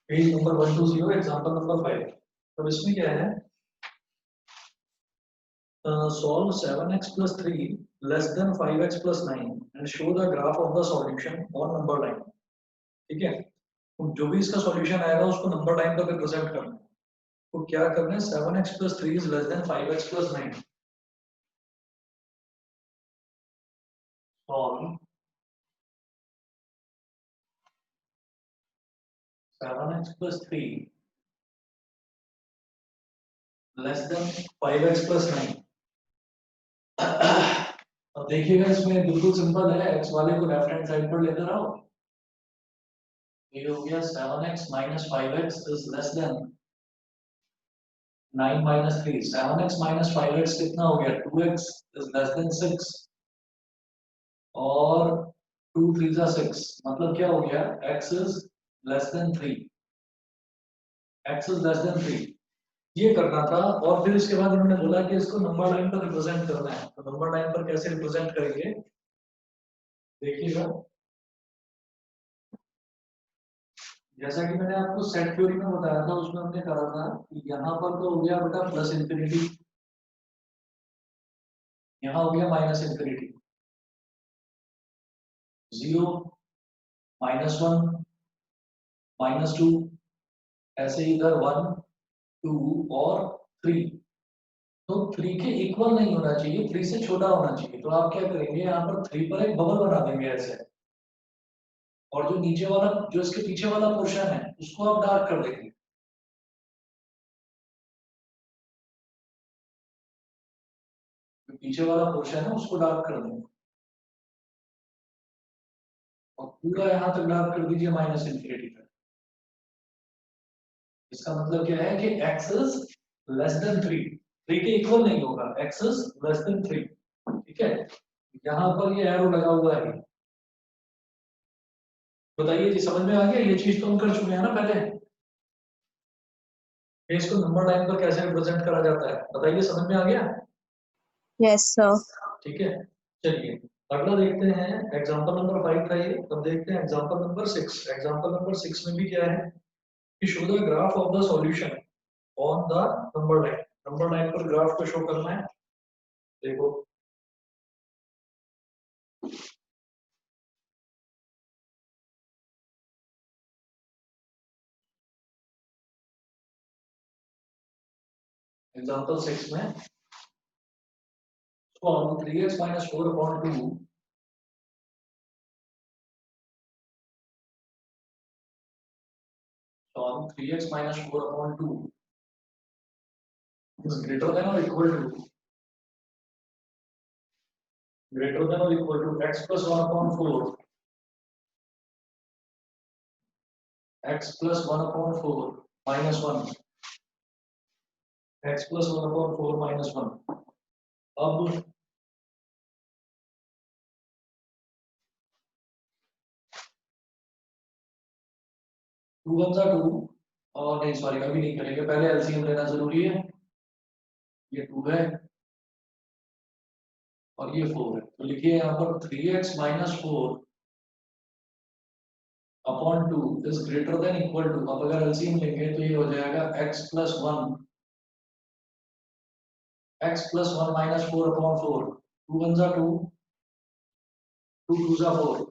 Page number 120 example number 5। तो इसमें क्या है, solve 7x plus 3 less than 5x plus 9 and show the graph of the solution on number line। ठीक है, तो जो भी इसका सॉल्यूशन आएगा उसको नंबर लाइन पर रिप्रेजेंट करना है। तो क्या करना है, 7x plus 3 is less than 5x plus 9। solve 7x plus 3 less than 5x plus 9। अब देखिएगा इसमें बिल्कुल सिंपल है, x वाले को लेफ्ट हैंड साइड पर लेकर आओ। ये हो गया 7x minus 5x is less than 9 minus 3। 7x minus 5x कितना हो गया, 2x is less than 6 और 2 3 जा 6, मतलब क्या हो गया, x is less than 3। x is less than 3 ये करना था। और फिर इसके बाद इन्होंने बोला कि इसको नंबर लाइन पर रिप्रेजेंट करना है। तो नंबर लाइन पर कैसे रिप्रेजेंट करेंगे, देखिएगा। जैसा कि मैंने आपको सेट थ्योरी में बताया था, उसमें हमने कहा था कि यहाँ पर तो हो गया बेटा प्लस इंफिनिटी, यहाँ हो गया माइनस इंफिनिटी, 0 -1 -2, ऐसे इधर 1 2 और 3। तो 3 के इक्वल नहीं होना चाहिए, 3 से छोटा होना चाहिए। तो आप क्या करेंगे, यहाँ पर 3 पर एक बबल बना देंगे ऐसे, और जो नीचे वाला, जो इसके पीछे वाला पोर्शन है उसको आप डार्क कर देंगे। जो पीछे वाला पोर्शन है उसको डार्क कर देंगे और पूरा यहाँ तक डार्क कर दीजिए माइनस इंफिनिटी तक। इसका मतलब क्या है कि x इज लेस देन 3, 3 के इक्वल नहीं होगा, x इज लेस देन 3। ठीक है, यहाँ पर ये एरो लगा हुआ है। बताइए जी, समझ में आ गया? ये चीज तो हम कर चुके हैं ना पहले। इसको नंबर लाइन पर कैसे रिप्रेजेंट करा जाता है, बताइए, समझ में आ गया? Yes sir. ठीक है, चलिए अगला देखते हैं। एग्जांपल नंबर 5 था ये। अब देखते हैं एग्जांपल नंबर 6। एग्जांपल नंबर 6 में भी क्या है कि show the graph of the solution on the number line. Number line पर ग्राफ को शो करना है। देखो, एग्जांपल 6 में solve 3x - 4/2 solve 3x - 4/2 is greater than or equal to x plus 1/4, x plus 1/4 minus 1, x plus 1/4 minus 1। अब 2 1 2, और नहीं sorry अभी नहीं करेंगे, पहले एलसीएम लेना जरूरी है। ये 2 है और ये 4 है, तो लिखिए यहाँ पर 3x - 4 upon 2 is greater than equal to. अब अगर एलसीएम लेंगे तो ये हो जाएगा x plus 1 minus 4 अपॉन 4। 2 1 2, 2 2 4।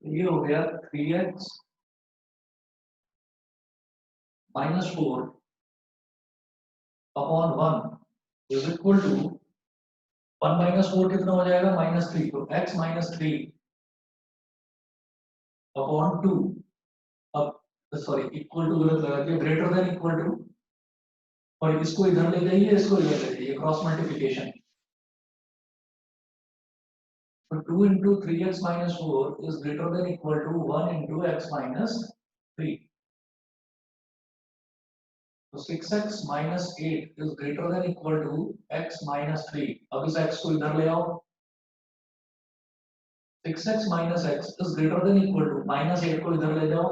ये हो गया 3x - 4 upon 1 is equal to 1 - 4 कितना हो जाएगा, -3। तो x - 3 अपॉन 2। अब सॉरी इक्वल टू गलत लगा दिया, ग्रेटर देन इक्वल टू, और इसको इधर ले जाइए, इसको इधर ले जाइए, क्रॉस मल्टीप्लिकेशन। तो 2 into 3x - 4 is greater than equal to 1 into x - 3। तो 6x - 8 is greater than equal to x - 3। अब इस x को इधर ले आओ। 6x - x is greater than equal to -8 को इधर ले जाओ।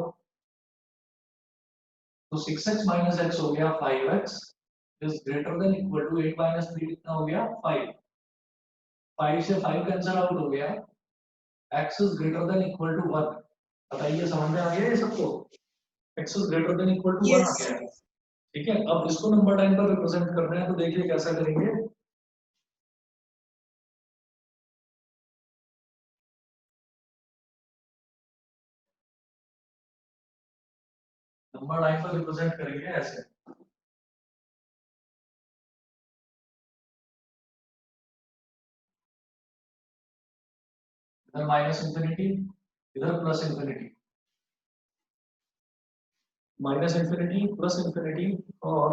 तो 6x - x हो गया 5x is greater than equal to 8 - 3 कितना हो गया, 5। 5 से 5 कैंसिल आउट हो गया, x is greater than equal to 1। बताइए समझ में आ गया ये सबको? x is greater than equal to 1 आ Yes. गया है। ठीक है, अब इसको नंबर टाइम पर रिप्रेजेंट करना है, तो देखिए कैसा करेंगे। नंबर टाइम पर रिप्रेजेंट करेंगे ऐसे। इधर माइनस इंफिनिटी, इधर plus infinity, minus infinity plus infinity, और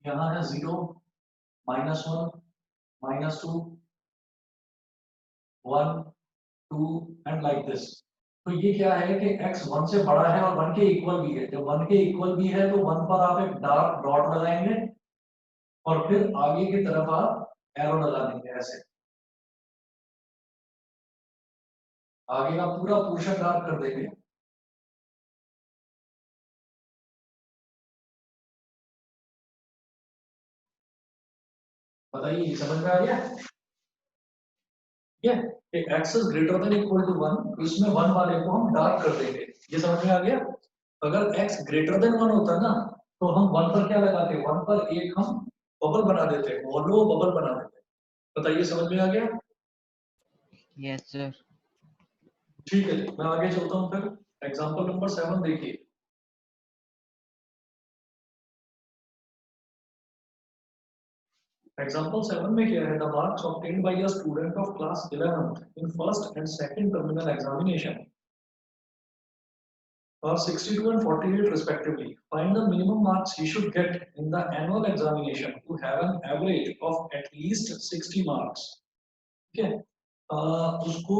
यहाँ है 0, -1, -2, 1, 2 एंड लाइक दिस। तो ये क्या है कि x 1 से बड़ा है और 1 के इक्वल भी है। जब 1 के इक्वल भी है तो 1 पर आप एक डार्क डॉट लगाएंगे और फिर आगे की तरफ आप एरो लगा देंगे ऐसे। आगे का पूरा पोर्शन डार्क कर देंगे। बताइए ये समझ में आ गया? ये x is greater than equal to 1, तो इसमें 1 वाले को हम डार्क कर देंगे। ये समझ में आ गया? अगर x ग्रेटर देन 1 होता ना, तो हम 1 पर क्या लगाते, 1 पर एक हम बबल बना देते, हॉलो बबल बना देते। बताइए समझ में आ गया? Yes sir. ठीक है जी, मैं आगे चलता हूँ फिर। एग्जांपल नंबर 7 देखिए। एग्जांपल 7 में क्या है, the marks obtained by a student of class 11th in first and second terminal examination are 62 and 48 respectively. Find the minimum marks he should get in the annual examination to have an average of at least 60 marks. ठीक है, उसको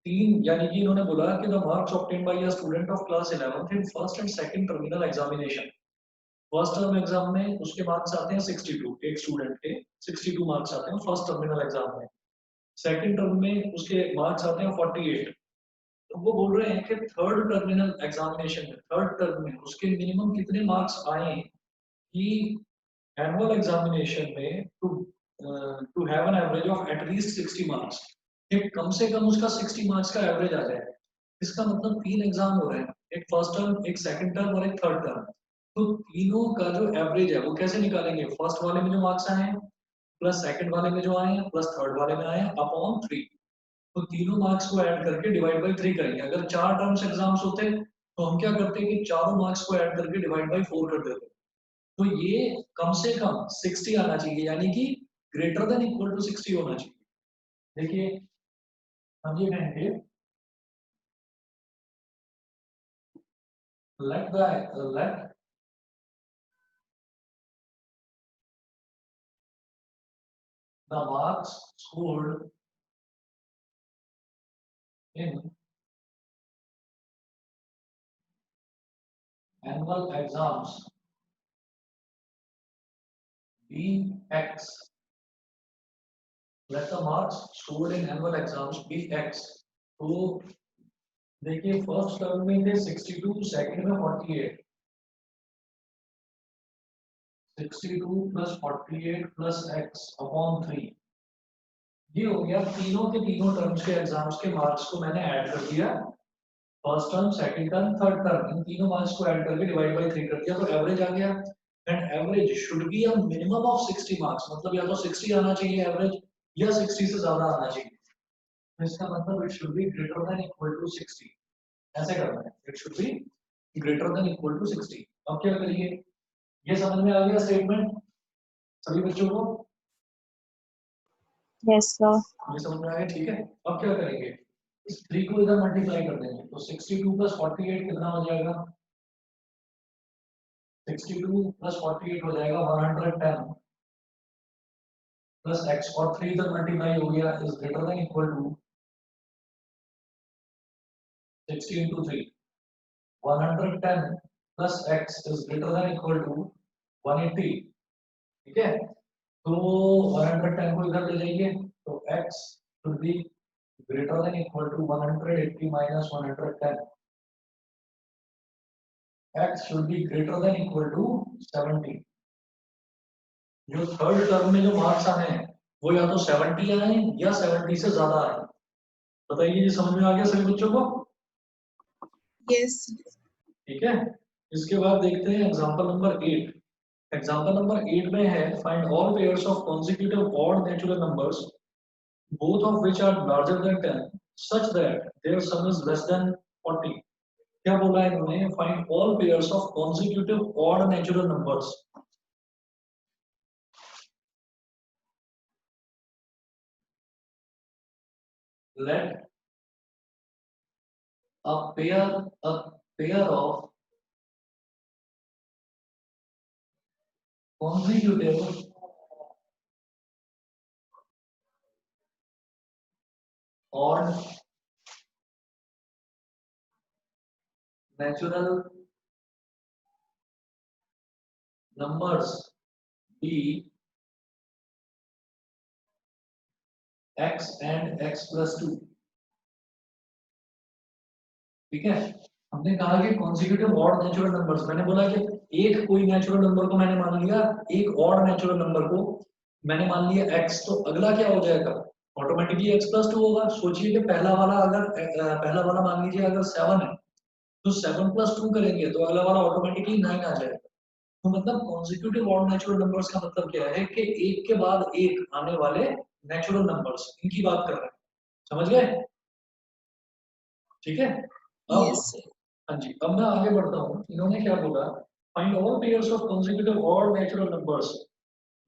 तीन, यानी कि इन्होंने बोला कि the marks obtained by a student of class 11th in first and second terminal examination. First term exam में उसके मार्क्स आते हैं 62, एक स्टूडेंट के 62 मार्क्स आते हैं फर्स्ट टर्मिनल एग्जाम में। सेकंड टर्म में उसके मार्क्स आते हैं 48। तो वो बोल रहे हैं कि थर्ड टर्मिनल एग्जामिनेशन में, थर्ड टर्म में उसके मिनिमम कितने मार्क्स आए कि एनुअल एग्जामिनेशन में to have an average of at least 60 marks, एक कम से कम उसका 60 मार्क्स का एवरेज आ जाए। इसका मतलब 3 एग्जाम हो रहे हैं, एक फर्स्ट टर्म, एक सेकंड टर्म और एक थर्ड टर्म। तो तीनों का जो एवरेज है वो कैसे निकालेंगे, फर्स्ट वाले में जो मार्क्स आए हैं प्लस सेकंड वाले में जो आए हैं प्लस थर्ड वाले में आए हैं अपॉन 3। तो तीनों मार्क्स को ऐड करके डिवाइड बाई 3 करेंगे। अगर 4 टर्म्स एग्जाम्स होते तो हम क्या करते कि चारों मार्क्स को ऐड करके डिवाइड बाई 4 कर देते। तो ये कम से कम 60 आना चाहिए, यानी कि ग्रेटर देन इक्वल टू 60 होना चाहिए। देखिए हम ये कहेंगे let the marks scored in annual exams be X. Let the marks scored in annual exams be X. तो देखिए फर्स्ट टर्म में थे 62, सेकंड में 48, 62 प्लस 48 प्लस x अपॉन 3। ये हो गया तीनों के तीनों टर्म्स के एग्जाम्स के मार्क्स को मैंने ऐड कर दिया, first term, second term, third term, इन तीनों मार्क्स को ऐड करके डिवाइड बाय 3 कर दिया, तो एवरेज आ गया। And average should be a minimum of 60 marks, मतलब या तो 60 आना चाहिए एवरेज या 60 से ज्यादा आना चाहिए। तो इसका मतलब it should be greater than equal to 60। ऐसे करना है, it should be greater than equal to 60। अब क्या करिए, ये समझ में आ गया स्टेटमेंट सभी बच्चों को? Yes, sir. ये समझ में आ गया, ठीक है। अब क्या करेंगे, इस 3 को इधर मल्टीप्लाई कर देंगे, तो 62 प्लस 48 कितना हो जाएगा, 62 प्लस 48 हो जाएगा 110 प्लस x, और 3 इधर मल्टीप्लाई हो गया, is greater than equal to 60 into 3, 110 plus x is greater than equal to 180। ठीक है, तो 110 को इधर ले जाइए, तो x should be greater than equal to 180 minus 110. X should be greater than equal to 70. जो थर्ड टर्म में जो मार्क्स आने हैं वो या तो 70 आए या 70 से ज्यादा आए। बताइए ये समझ में आ गया सभी बच्चों को? Yes. ठीक है, इसके बाद देखते हैं एग्जांपल नंबर 8। एग्जांपल नंबर 8 में है find all pairs of consecutive odd natural numbers both of which are larger than 10 such that their sum is less than 40। क्या बोला है इन्होंने? Find all pairs of consecutive odd natural numbers। Let a pair of consecutive odd natural numbers be x and x plus 2। ठीक है, हमने कहा कि consecutive odd natural numbers, मैंने बोला कि एक कोई नेचुरल नंबर को मैंने मान लिया, एक ऑड नेचुरल नंबर को मैंने मान लिया x, तो अगला क्या हो जाएगा? ऑटोमेटिकली x प्लस 2 होगा। सोचिए कि पहला वाला अगर पहला वाला मान लीजिए अगर 7 है तो 7 प्लस 2 करेंगे तो अगला वाला ऑटोमेटिकली 9 आ जाएगा। तो मतलब कॉन्जिक्यूटिव ऑड नेचुरल नंबर्स का मतलब क्या है कि एक के बाद एक आने वाले नेचुरल नंबर्स, इनकी बात कर रहे हैं। समझ गए? ठीक है, अब Yes. हाँ जी, अब मैं आगे बढ़ता हूँ। इन्होंने क्या बोला? Find all pairs of consecutive odd natural numbers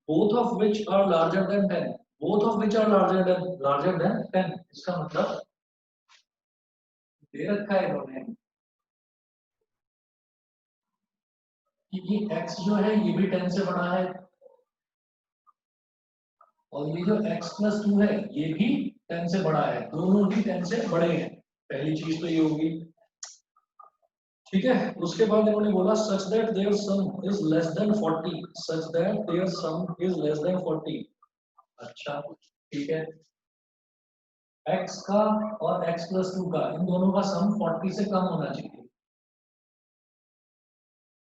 both of which are larger than 10। both of which are larger than 10 इसका मतलब दे रखा है इन्होंने कि ये x जो है ये भी 10 से बड़ा है और ये जो x प्लस 2 है ये भी 10 से बड़ा है, दोनों ही 10 से बड़े हैं। पहली चीज तो ये होगी। ठीक है, उसके बाद इन्होंने बोला such that their sum is less than 40। Such that their sum is less than 40। अच्छा ठीक है, x का और x प्लस 2 का, इन दोनों का सम 40 से कम होना चाहिए।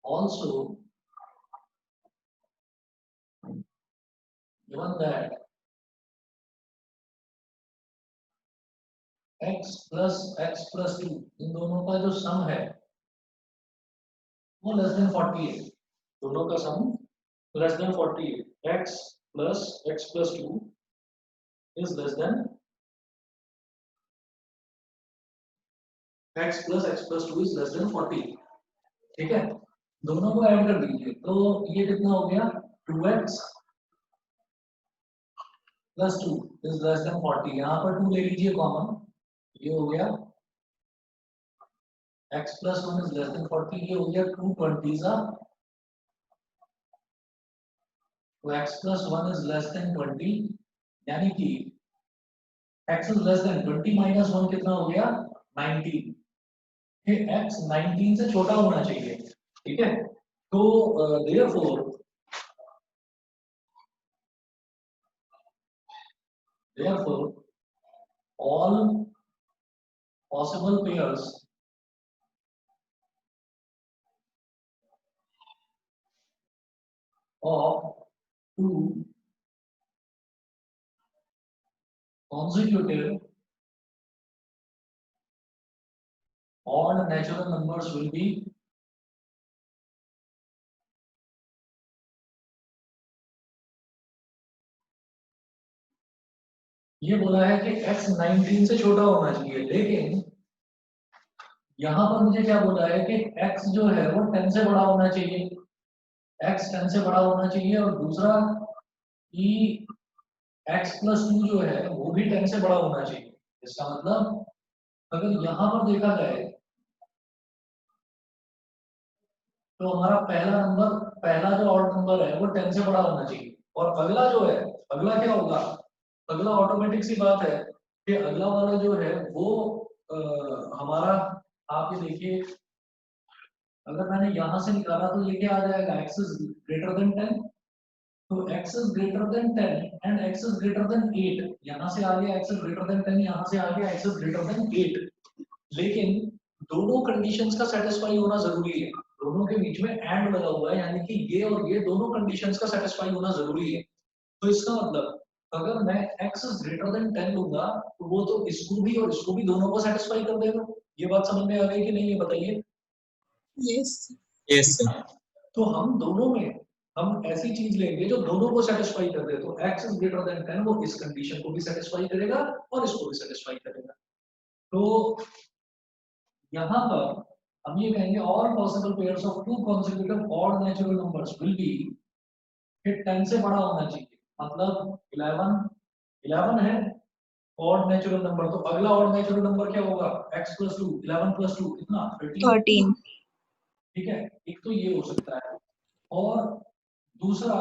Also given that x plus 2 इन दोनों का जो सम है वो लेस देन 40 है। दोनों का सम लेस देन 40 है। x plus 2 is less than x plus 2 is less than 40। ठीक है, दोनों को ऐड कर दीजिए तो ये कितना हो गया? 2x plus 2 is less than 40। यहाँ पर 2 ले लीजिए कॉमन, ये हो गया x plus 1 is less than 40। ये हो गया 2 20s तो x plus 1 is less than 20, यानी कि x is less than 20 minus 1 कितना हो गया? 19। फिर x 19 से छोटा होना चाहिए। ठीक है, तो therefore all possible pairs of two consecutive odd natural numbers will be ये बोला है कि x 19 से छोटा होना चाहिए, लेकिन यहाँ पर मुझे क्या बोला है कि x जो है वो 10 से बड़ा होना चाहिए। x 10 से बड़ा होना चाहिए और दूसरा कि x plus 2 जो है वो भी 10 से बड़ा होना चाहिए। इसका मतलब अगर यहाँ पर देखा जाए तो हमारा पहला जो ऑड नंबर है वो 10 से बड़ा होना चाहिए और अगला जो है, अगला क्या होगा? अगला ऑटोमेटिक सी बात है कि अगला वाला जो है वो हमारा, आप ये देखिए अगर मैंने यहां से निकाला तो ये क्या आ जाएगा? x is greater then 10। तो x is greater then 10 and x is greater then 8। यहां से आ गया x इज ग्रेटर देन 10, यहां से आ गया x इज ग्रेटर देन 8। लेकिन दोनों कंडीशंस का सेटिस्फाई होना जरूरी है। दोनों के बीच में एंड लगा हुआ है, यानी कि ये और ये दोनों कंडीशंस का सेटिस्फाई होना जरूरी है। तो इसका मतलब अगर मैं x इज ग्रेटर देन 10 लूंगा तो वो तो इसको भी और इसको भी दोनों को सेटिस्फाई कर देगा। ये बात समझ में आ गई कि नहीं, ये बताइए। Yes. Yes, sir. तो हम दोनों में हम ऐसी चीज लेंगे जो दोनों को सेटिस्फाई कर दे। तो x इज ग्रेटर देन 10 वो इस कंडीशन को भी सेटिस्फाई करेगा और इसको भी सेटिस्फाई करेगा। तो यहाँ पर हम ये कहेंगे all possible pairs of two consecutive odd natural numbers will be कि 10 से बड़ा होना चाहिए। मतलब 11 है ऑड नेचुरल नंबर, तो अगला ऑड नेचुरल नंबर क्या होगा? x + 2, 11 + 2 कितना? 13. ठीक है, एक तो ये हो सकता है। और दूसरा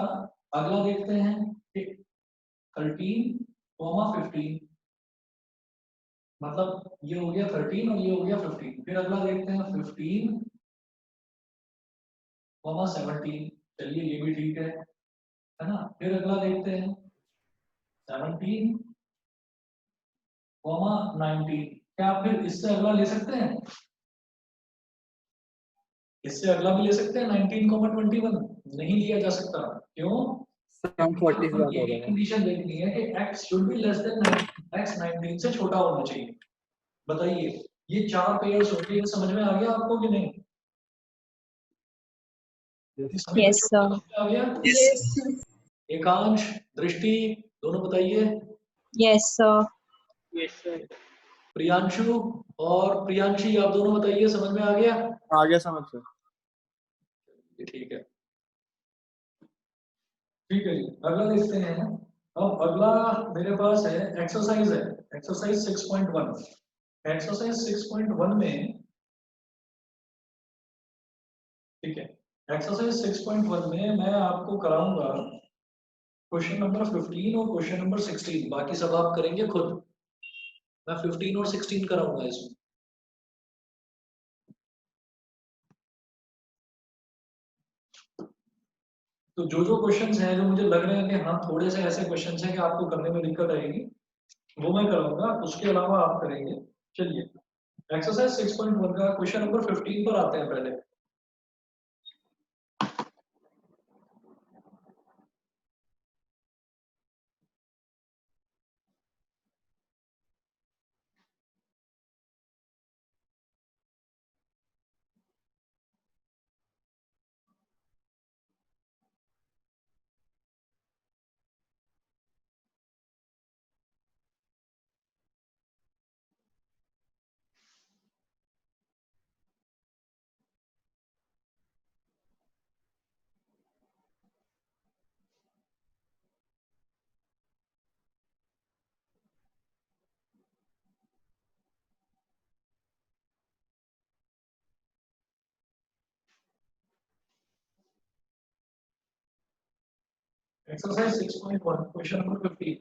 अगला देखते हैं कि 13, 15, मतलब ये हो गया 13 और ये हो गया 15। फिर अगला देखते हैं 15, 17। चलिए ये भी ठीक है ना। फिर अगला देखते हैं 17, 19। क्या आप फिर इससे अगला ले सकते हैं? इससे अगला भी ले सकते हैं 19, 21। नहीं लिया जा सकता। क्यों? From 40 से हमें ज्यादा ये भी होगा। कंडीशन देखनी है कि x should be less than 19, x 19 से छोटा होना चाहिए। बताइए ये चार पेयर्स होंगे, ये समझ में आ गया आपको कि नहीं? सभी Yes, बच्चों sir. को समझ में आ गया? Yes, sir. एकांश, दृष्टि, दोनों बताइए। Yes, sir. Yes, sir. Priyanshu और प्रियांशी, आप दोनों बताइए, समझ में आ गया? आगे समझ सर। ये ठीक है। ठीक है जी, अगला देखते हैं। अब अगला मेरे पास है एक्सरसाइज है, एक्सरसाइज 6.1। एक्सरसाइज 6.1 में, ठीक है, एक्सरसाइज 6.1 में मैं आपको कराऊंगा क्वेश्चन नंबर 15 और क्वेश्चन नंबर 16। बाकी सब आप करेंगे खुद। मैं 15 और 16 कराऊंगा इसमें। तो जो जो क्वेश्चंस हैं जो मुझे लग रहे हैं कि हाँ थोड़े से ऐसे क्वेश्चंस हैं कि आपको करने में दिक्कत आएगी, वो मैं कराऊंगा। उसके अलावा आप करेंगे। चलिए एक्सरसाइज 6.1 का क्वेश्चन नंबर 15 पर आते हैं पहले। Exercise 6.1 question number 15।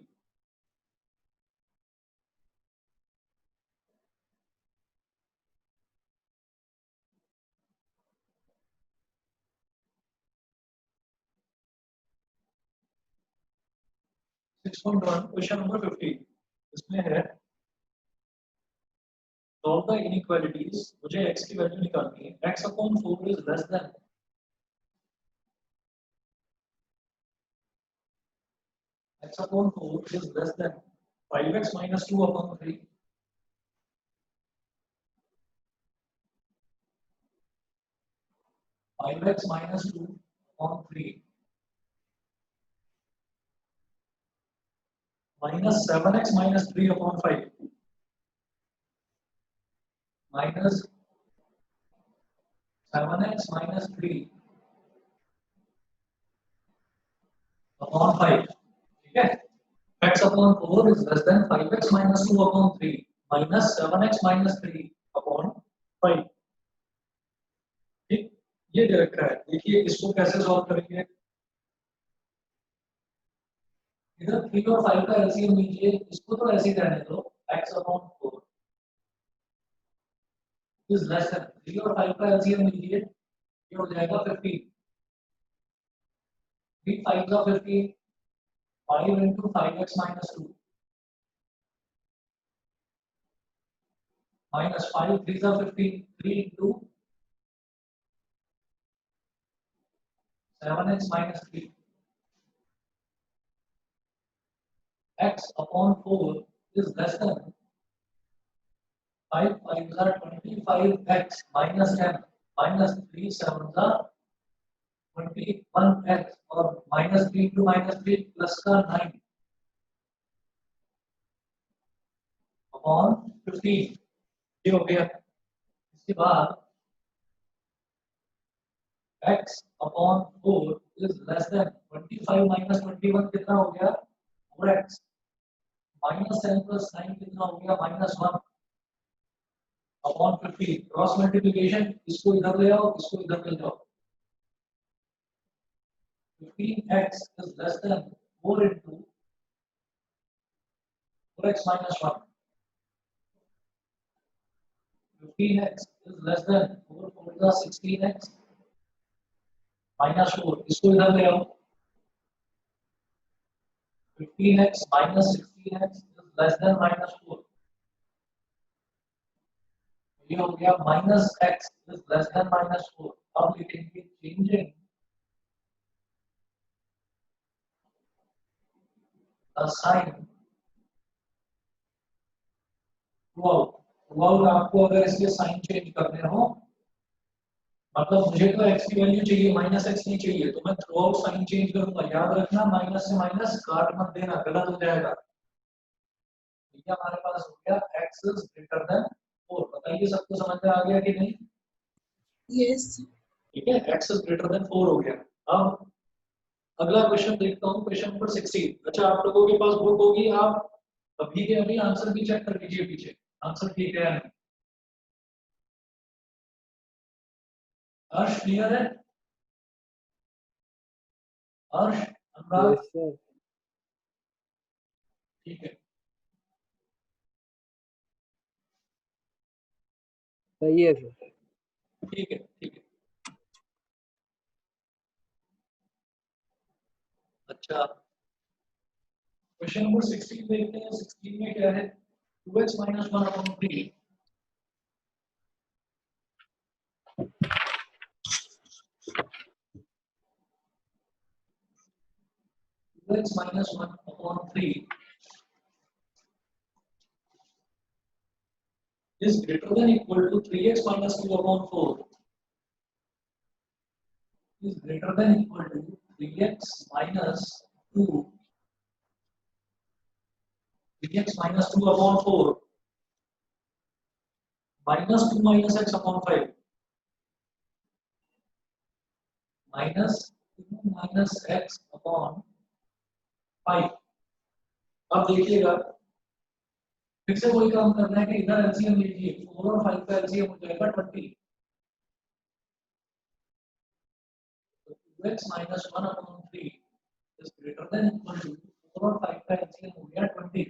Question number 15 इसमें है सॉल्व द इनइक्वालिटीज। मुझे x की वैल्यू निकालनी है। x upon 4 is less then, x upon 4 is less then 5x minus 2 upon 3। 5x minus 2 upon 3 minus 7x minus 3 upon 5 minus 7x minus 3 upon 5। ठीक है, x upon 4 is less than 5x minus 2 upon 3 minus 7x minus 3 upon 5। ठीक, ये दे रखा है। देखिए इसको कैसे solve करेंगे। इधर 3 और 5 का एलसीएम लीजिए, इसको तो ऐसे ही रहने दो। x upon 4 is less than 3 और 5 का एलसीएम लीजिए, ये हो जाएगा 15। 3 5 का 15, 5 into 5x minus 2 minus 5 3 का 15, 3 into 7x minus 3. X upon 4 is less than 5 5s are 25x minus 10 minus 3 7s are 21x और minus 3 into minus 3 plus का 9 upon 15 ये हो गया। इसके बाद x upon 4 is less than 25 minus 21 कितना हो गया 4x minus 10 plus 9 कितना हो गया minus 1 upon 15 क्रॉस मल्टीप्लिकेशन इसको इधर ले आओ इसको इधर ले जाओ 15x is less than 4 into 4x minus 1 15x is less than 4 4 16x minus 4 इसको इधर ले आओ 15x minus 16x is less than minus 4 ये हो गया minus x is less than minus 4 अब लिखेंगे changing the sign throughout आपको अगर इसके साइन चेंज करने हो मतलब मुझे तो x की वैल्यू चाहिए माइनस x नहीं चाहिए तो मैं थ्रू आउट साइन चेंज करूंगा याद रखना माइनस से माइनस काट मत देना गलत हो जाएगा ये हमारे पास हो गया x is greater than 4 बताइए सबको समझ में आ गया कि नहीं Yes. ठीक है x is greater than 4 हो गया। अब अगला क्वेश्चन देखता हूँ क्वेश्चन नंबर 16। अच्छा आप लोगों के पास बुक होगी आप अभी के अभी आंसर भी चेक कर लीजिए पीछे आंसर ठीक है या नहीं। अर्श क्लियर है अर्श अनुराग Yes, sir. ठीक है सही है सर। ठीक है ठीक है अच्छा क्वेश्चन नंबर 16 देखते हैं 16 में क्या है 2x minus 1 upon 3 2x minus 1 upon 3 is greater than equal to 3x minus 2 upon 4 is greater than equal to 3x minus 2 3x minus 2 upon 4 minus 2 minus x upon 5 minus 2 minus x upon 5 अब देखिएगा फिर से वही काम करना है कि इधर एलसीएम लीजिए 4 और 5 का एलसीएम हो जाएगा 20 2x minus 1 upon 3 is greater than equal to 4 और 5 का एलसीएम हो गया 20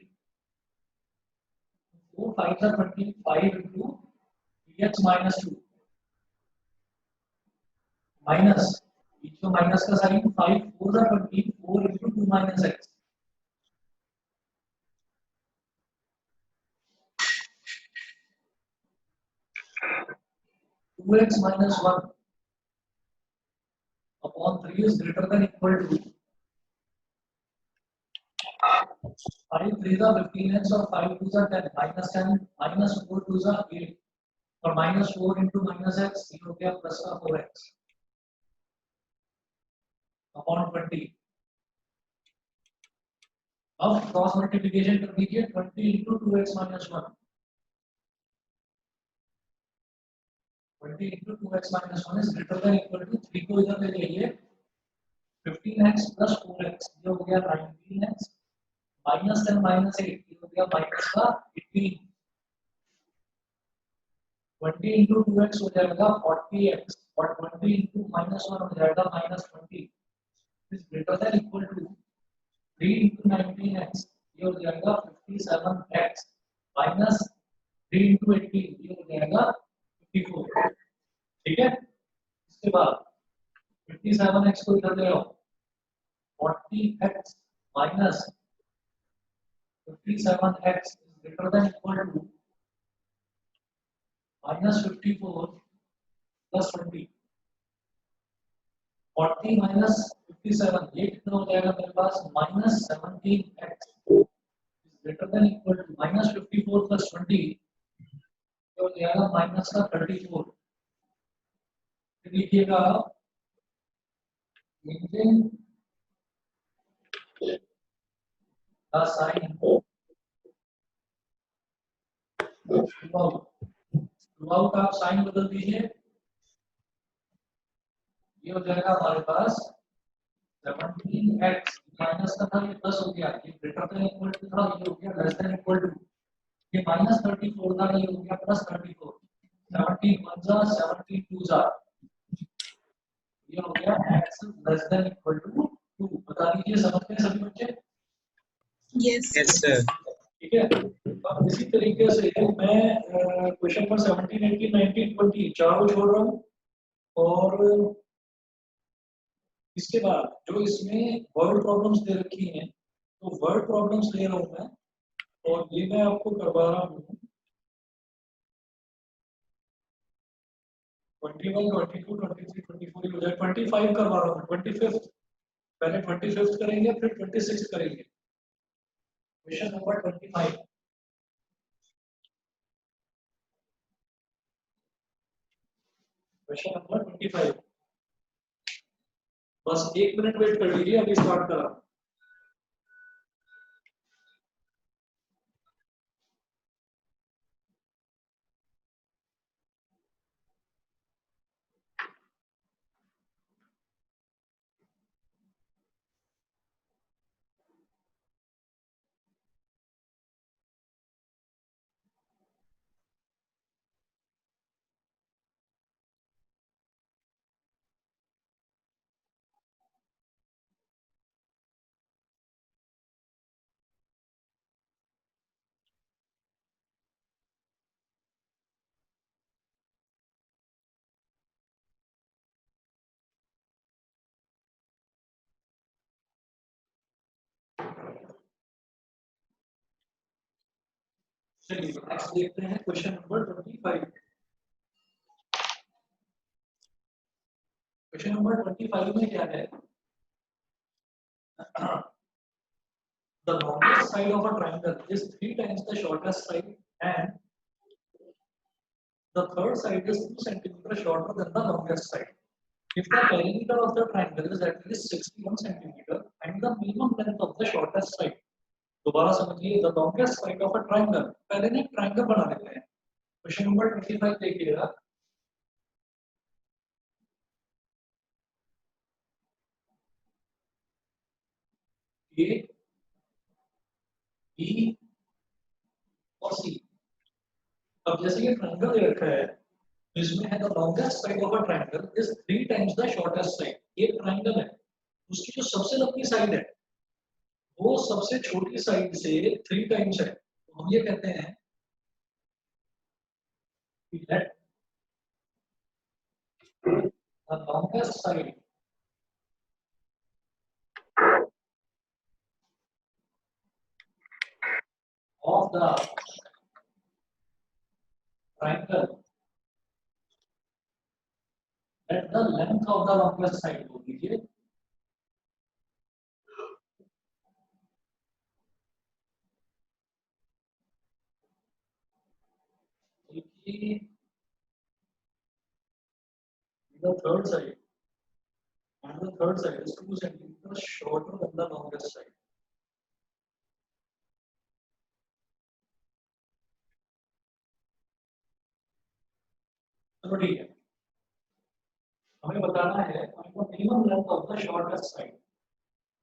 4 5 are 25 into 3x minus 2 minus बीच में माइनस का sign 5 4 are 24 into 2 minus x 2x minus 1 upon 3 is greater than equal to 5 3s are 15x or 5 2s are 10 minus 10 minus 4 2s are 8 और minus 4 into minus x ये हो गया plus का 4x upon 20 अब cross multiplication कर दीजिए 20 into 2x minus 1 20 into 2x minus 1 is greater than equal to 3 को इधर ले जाइए 15x plus 4x ये हो गया 19x minus 10 minus 8 ये हो गया minus का 18 20 into 2x हो जाएगा 40x और 20 into minus 1 हो जाएगा minus 20 is greater than equal to 3 into 19x ये हो जाएगा 57x minus 3 into 18 ये हो जाएगा 54 ठीक है इसके बाद 57x को इधर ले आओ 40x minus 57x is greater than equal to minus 54 plus 20 40 minus 57, ये कितना हो जाएगा मेरे पास minus 17x greater than equal to minus 54 plus 20 तो हो जाएगा माइनस का 34। फिर लिखिएगा इंजन का साइन थ्रूआउट आप साइन बदल दीजिए, ये हो जाएगा हमारे पास 17x माइनस का था ये प्लस हो गया, ये ग्रेटर देन इक्वल टू था ये हो गया लेस देन इक्वल टू, ये माइनस 34 था ये हो गया प्लस 34, 17 1 जा 17 2 जा, ये हो गया x less than equal to 2। बता दीजिए समझ गए सभी बच्चे? Yes. Yes, sir. ठीक है। अब इसी तरीके से मैं क्वेश्चन नंबर 17 18 19 20 चारों छोड़ रहा हूँ और इसके बाद जो इसमें वर्ड प्रॉब्लम्स दे रखी हैं तो वर्ड प्रॉब्लम्स ले रहा हूँ मैं और ये मैं आपको करवा रहा हूँ 21 22 23 24 हो जाए 25 करवा रहा हूँ 25th, पहले 25th करेंगे फिर 26th करेंगे। क्वेश्चन नंबर 25, क्वेश्चन नंबर 25, बस 1 मिनट वेट कर लीजिए, अभी स्टार्ट करा। चलिए नेक्स्ट देखते हैं क्वेश्चन नंबर 25। क्वेश्चन नंबर 25 में क्या है? The longest side of a triangle is 3 times the shortest side and the third side is 2 centimeters shorter than the longest side. If the perimeter of the triangle is at least 61 centimeter and the minimum length of the shortest side, दोबारा समझिए, the longest side of a triangle, पहले ना triangle बना लेते हैं। Question number 25 देखिएगा, A B और सी। अब जैसे ये ट्रायंगल दे रखा है इसमें है the longest side of a triangle is 3 times the shortest side. ये ट्रायंगल है, उसकी जो सबसे लंबी साइड है वो सबसे छोटी साइड से 3 टाइम्स है, तो हम ये कहते हैं कि let the longest side of the triangle late the length of the longest side बोल दीजिए। the third side and the third side is 2 centimeters shorter than the longest side। चलो ठीक है, हमें बताना है minimum length of the shortest side.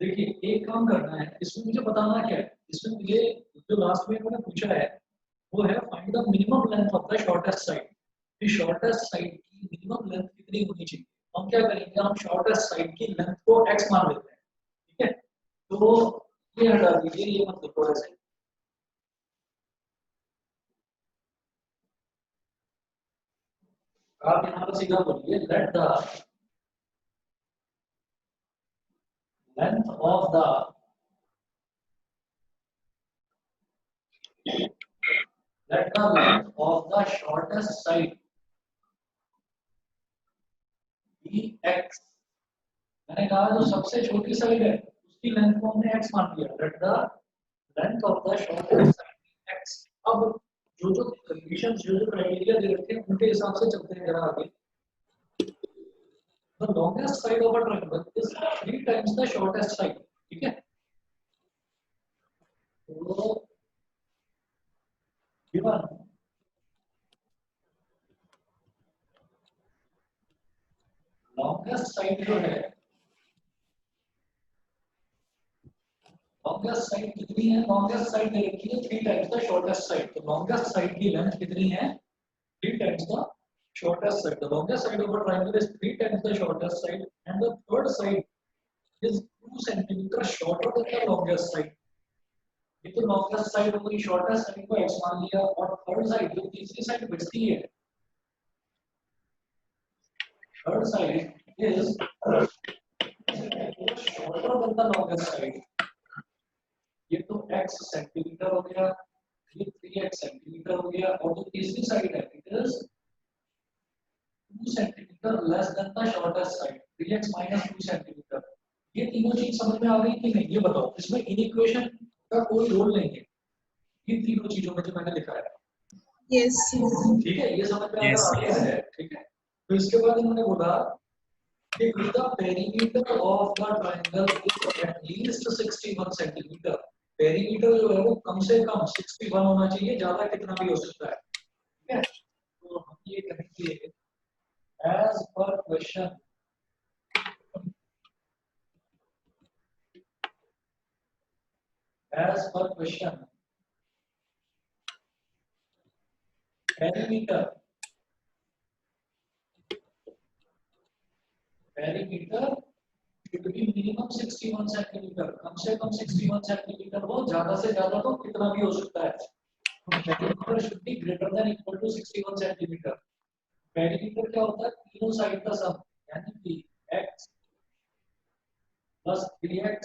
देखिए एक काम करना है, इसमें मुझे बताना क्या है, इसमें मुझे जो लास्ट में मैंने पूछा है वो है find the minimum length of the shortest side. इस शॉर्टेस्ट साइड की मिनिमम लेंथ कितनी होनी चाहिए? हम क्या करेंगे, हम शॉर्टेस्ट साइड की लेंथ को x मान लेते हैं, ठीक है। तो ये हटा दीजिए, ये मत लिखो ऐसे, आप यहाँ पर सीधा बोलिए late the length of the let the length of the shortest side be x मैंने कहा जो सबसे छोटी साइड है उसकी लेंथ को हमने x मान लिया, that the length of the shortest side x। अब जो कंडीशंस जो क्राइटेरिया दे रखे हैं उनके हिसाब से चलते हैं जरा आगे। The longest side of a triangle is 3 times the shortest side, ठीक है। तो गिवन लॉन्गेस्ट साइड जो है, लॉन्गेस्ट साइड कितनी है, लॉन्गेस्ट साइड दे रखी है 3 टाइम्स द शॉर्टेस्ट साइड। तो लॉन्गेस्ट साइड की लेंथ कितनी है, 3 times the shortest side. The longest side of a triangle is 3 times the shortest side, and the third side is 2 centimeter shorter than the longest side. ये तो longest side हो गई, shortest side को x मान लिया, और third side जो तीसरी side बचती है, third side is shorter than the longest side. ये तो x सेंटीमीटर हो गया, ये 3x सेंटीमीटर हो गया, और जो तीसरी साइड है it is 2 centimetre less than the shortest side, 3x minus 2 centimetre. ये तीनों चीज समझ में आ गई कि नहीं, ये बताओ। इसमें इनइक्वेशन का कोई रोल नहीं है, इन तीनों चीजों में जो मैंने लिखा है, Yes. ठीक है, ये समझ में अगर आ गया है, ठीक है। तो इसके बाद इन्होंने बोला कि if the perimeter of the triangle is at least 61 centimetre, perimeter जो है वो कम से कम 61 होना चाहिए, ज्यादा कितना भी हो सकता है, ठीक है। तो हम ये कहेंगे as per question, as per question, perimeter should be minimum 61 centimetre, कम से कम 61 सेंटीमीटर हो, ज्यादा से ज्यादा तो कितना भी हो सकता है। Perimeter should be greater than equal to 61 centimetre. Perimeter क्या होता है, तीनों साइड का सम, यानी कि x plus 3x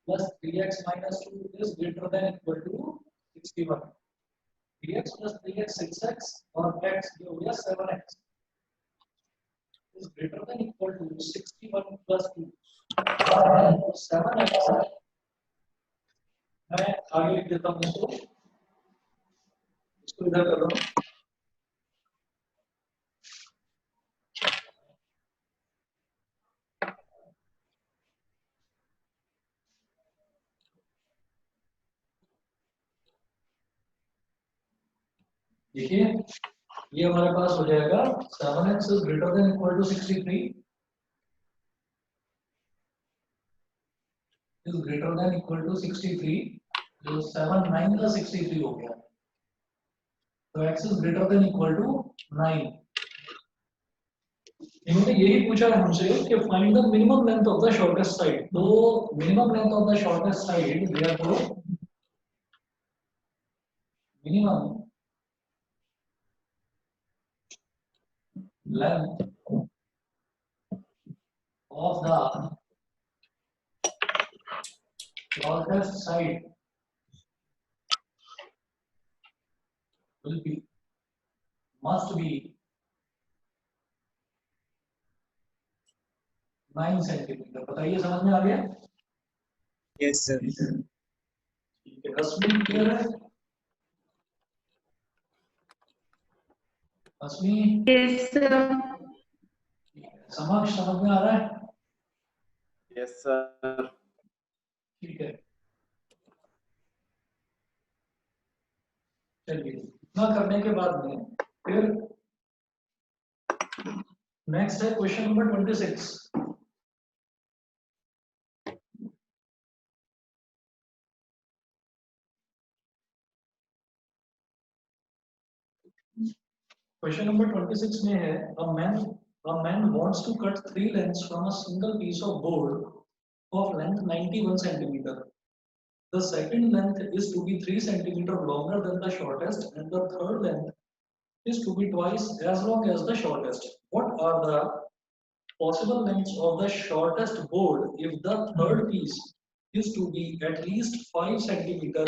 plus 3x minus 2 is greater than equal to 61। 3x plus 3x 6x और x जो हो गया 7x is greater than equal to 61 plus 2। 7x मैं आगे लिख देता हूँ इसको, इधर कर रहा हूँ। देखिए ये हमारे पास हो जाएगा 7x is greater than equal to 63 is greater than equal to 63, जो 7 9 का 63 हो गया, तो x is greater than equal to 9। इन्होंने यही पूछा है हमसे कि find the minimum length of the shortest side. तो minimum length of the shortest side therefore minimum length of the shortest side will be must be 9 centimetre. बताइए समझ में आ गया? Yes, sir. ठीक है, 10 मिनट क्लियर है? 10 मिनट Yes, sir. समझ में आ रहा है? Yes, sir. ठीक है, चलिए इतना करने के बाद में फिर नेक्स्ट है क्वेश्चन नंबर 26। क्वेश्चन नंबर 26 में है a man wants to cut 3 lengths from a single piece of board of length 91 centimeter. The second length is to be 3 centimeter longer than the shortest, and the third length is to be twice as long as the shortest. What are the possible lengths of the shortest board if the third piece is to be at least 5 centimeter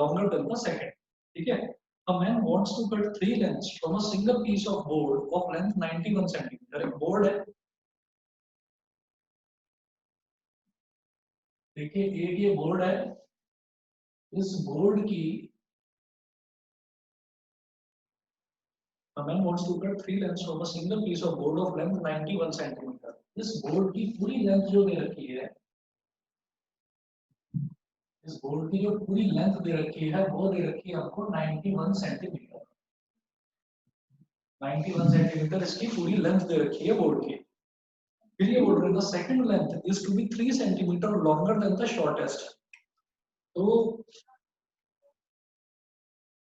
longer than the second? ठीक है, A man wants to cut 3 lengths from a single piece of board of length 91 centimeter. एक board है, देखिए एक ये board है, इस board की A man wants to cut 3 lengths from a single piece of board of length 91 centimeter. इस board की पूरी लेंथ जो दे रखी है, इस बोर्ड की जो पूरी लेंथ दे रखी है वो दे रखी है हमको 91 सेंटीमीटर। 91 सेंटीमीटर इसकी पूरी लेंथ दे रखी है बोर्ड की। फिर ये बोल रहे हैं second length is to be 3 centimetre longer than the shortest. तो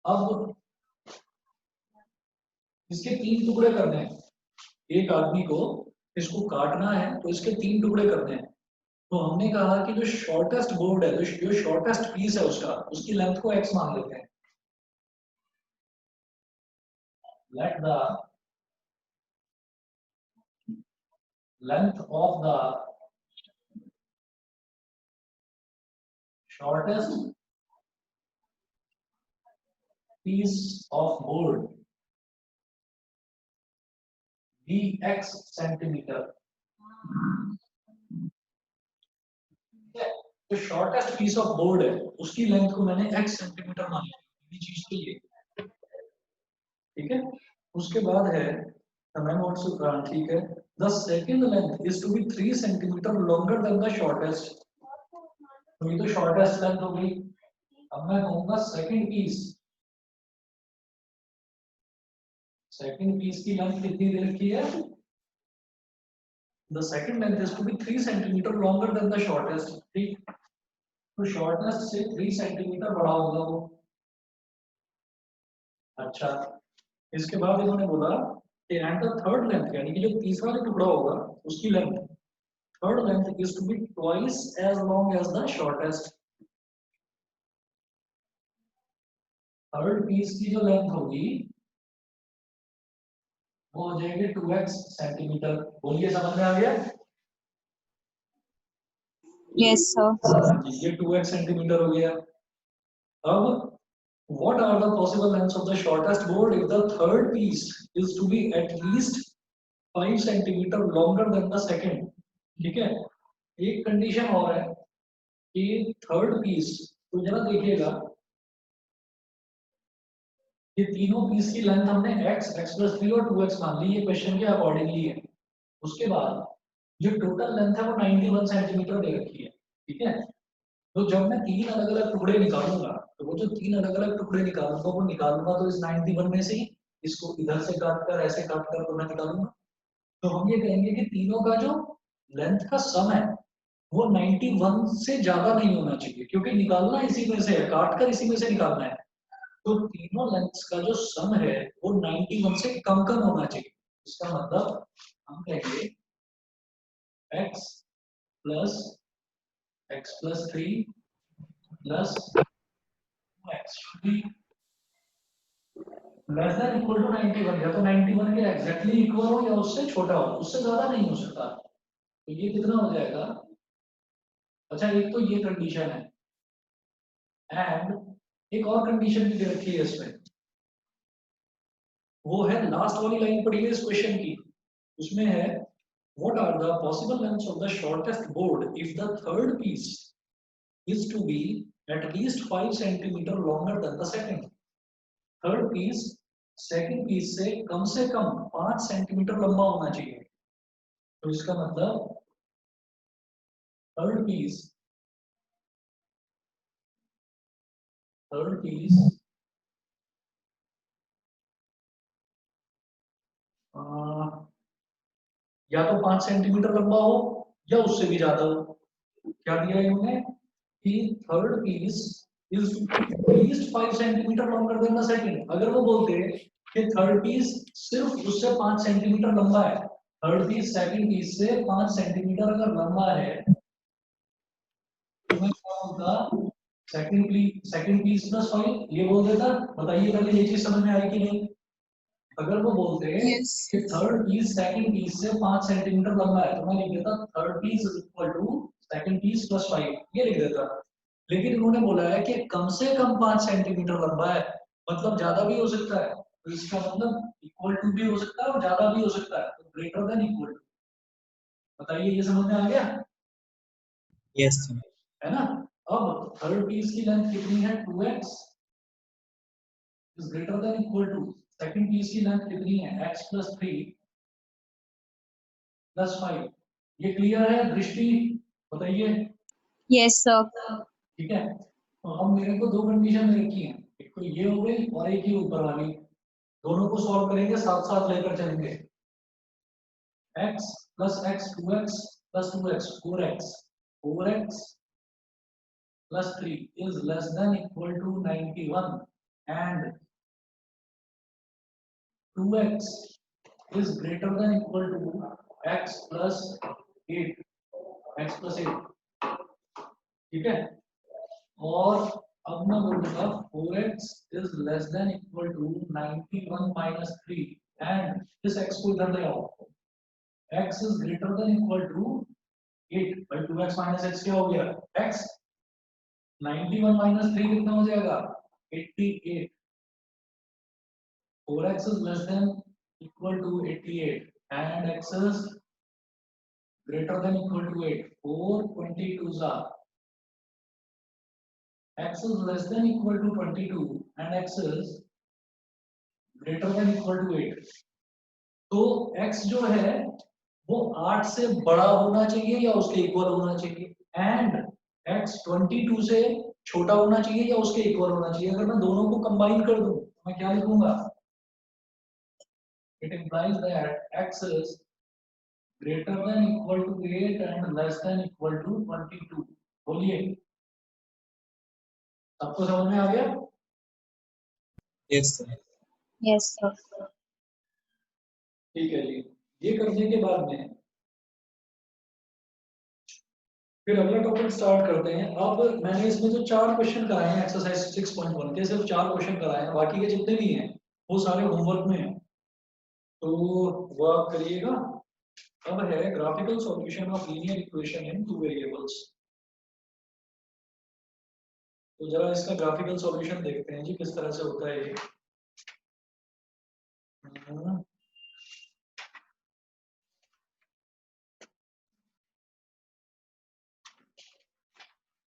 अब इसके 3 टुकड़े करने हैं, एक आदमी को इसको काटना है तो इसके 3 टुकड़े करने हैं। तो हमने कहा कि जो शॉर्टेस्ट बोर्ड है, जो शॉर्टेस्ट पीस है उसका, उसकी लेंथ को x मान लेते हैं। Let the length of the shortest piece of board be x centimetre. जो शॉर्टेस्ट पीस ऑफ बोर्ड है उसकी लेंथ को मैंने x सेंटीमीटर मान लिया, चीज के लिए, ठीक है। उसके बाद है ठीक है, the second length is to be 3 centimetre longer than the shortest. तो ये तो शॉर्टेस्ट लेंथ हो गई। अब मैं कहूंगा सेकंड पीस की लेंथ कितनी दे रखी है? The second length is to be 3 centimetre longer than the shortest। ठीक, तो शॉर्टेस्ट से 3 सेंटीमीटर बड़ा होगा वो। अच्छा, इसके बाद इन्होंने बोला कि एंड द थर्ड लेंथ, यानी कि जो तीसरा जो टुकड़ा होगा उसकी length, third length is to be twice as long as the shortest. Third piece की जो लेंथ होगी वो हो जाएगी 2x सेंटीमीटर। बोलिए, समझ में आ गया? Yes, sir. ये 2x सेंटीमीटर हो गया। अब what are the possible lengths of the shortest board if the third piece is to be at least 5 centimeter longer than the second? ठीक है, एक कंडीशन और है कि थर्ड पीस, तो जरा देखिएगा, ये तीनों पीस की लेंथ हमने x, x+3 और 2x मान ली, ये क्वेश्चन के अकॉर्डिंगली है। उसके बाद जो टोटल लेंथ है वो 91 सेंटीमीटर दे रखी है, ठीक है। तो जब मैं 3 अलग अलग टुकड़े निकालूंगा, तो वो जो 3 अलग अलग टुकड़े निकालूंगा वो निकालूंगा तो इस 91 में से ही, इसको इधर से काट कर ऐसे काट कर तो मैं निकालूंगा। तो हम ये कहेंगे कि तीनों का जो लेंथ का सम है वो 91 से ज्यादा नहीं होना चाहिए, क्योंकि निकालना इसी में से है, काट कर इसी में से निकालना है। तो तीनों लेंथ्स का जो सम है वो 91 से कम होना चाहिए। इसका मतलब हम कहेंगे x plus x+3 plus x should be less than equal to 91, या तो 91 के एग्जैक्टली इक्वल हो या उससे छोटा हो, उससे ज्यादा नहीं हो सकता। तो ये कितना हो जाएगा? अच्छा, एक तो ये कंडीशन है, एंड एक और कंडीशन भी दे रखी है इसमें, वो है लास्ट वाली लाइन पढ़ी है इस क्वेश्चन की, उसमें है what are the possible lengths of the shortest board if the third piece is to be at least 5 centimeter longer than the second। Third piece second piece से कम 5 सेंटीमीटर लंबा होना चाहिए। तो इसका मतलब थर्ड पीस या तो 5 सेंटीमीटर लंबा हो या उससे भी ज्यादा हो। क्या दिया इन्होंने कि third piece is at least 5 centimetre longer than the second. अगर वो बोलते कि थर्ड पीस सिर्फ उससे 5 सेंटीमीटर लंबा है, थर्ड पीस सेकंड पीस से 5 सेंटीमीटर अगर लंबा है, तो मैं क्या होगा, सेकंड पीस प्लस 5 ये बोल देता। बताइए पहले ये चीज समझ में आई कि नहीं? अगर वो बोलते हैं कि थर्ड पीस सेकंड पीस से 5 सेंटीमीटर लंबा है, तो मैं लिख देता third piece is equal to second piece plus 5, ये लिख देता। लेकिन उन्होंने बोला है कि कम से कम 5 सेंटीमीटर लंबा है, मतलब ज्यादा भी हो सकता है, तो इसका मतलब इक्वल टू भी हो सकता है और ज्यादा भी हो सकता है, तो ग्रेटर देन इक्वल टू। बताइए ये समझ में आ गया Yes, sir. है ना। अब थर्ड पीस की लेंथ कितनी है 2x is greater than equal to, second piece की लेंथ कितनी है x प्लस 3 प्लस 5। ये क्लियर है दृष्टि, बताइए। Yes, sir. ठीक है, तो अब मेरे को दो कंडीशन में रखी है, एक तो ये हो गई और एक ही ऊपर वाली, दोनों को सॉल्व करेंगे, साथ साथ लेकर चलेंगे। x plus x 2x plus 2x 4x 4x plus 3 is less than equal to 91 and 2x is greater than equal to x plus 8 x plus 8। ठीक है, और अब मैं बोलूंगा 4x is less than equal to 91 minus 3 and this x को इधर ले आओ, x is greater than equal to 8 by 2x minus x क्या हो गया x, 91 minus 3 कितना हो जाएगा 88, 4x is less than equal to 88 and x is greater than equal to 8, 4 22s are, x is less than equal to 22 and x is greater than equal to 8। तो x जो है वो 8 से बड़ा होना चाहिए या उसके इक्वल होना चाहिए, एंड x 22 से छोटा होना चाहिए या उसके इक्वल होना चाहिए। अगर मैं दोनों को कंबाइन कर दूं तो मैं क्या लिखूंगा, it implies that x is greater than equal to 8 and less than equal to 22। बोलिए, सबको समझ में आ गया। Yes, sir. Yes, sir. ठीक है जी, ये करने के बाद में फिर अगला टॉपिक स्टार्ट करते हैं। अब मैंने इसमें जो 4 क्वेश्चन कराए हैं एक्सरसाइज 6.1 के, सिर्फ 4 क्वेश्चन कराए हैं, बाकी के जितने भी हैं वो सारे होमवर्क में हैं, तो वो आप करिएगा। अब है graphical solution of linear equation in two variables. तो जरा इसका ग्राफिकल सॉल्यूशन देखते हैं जी किस तरह से होता है ये।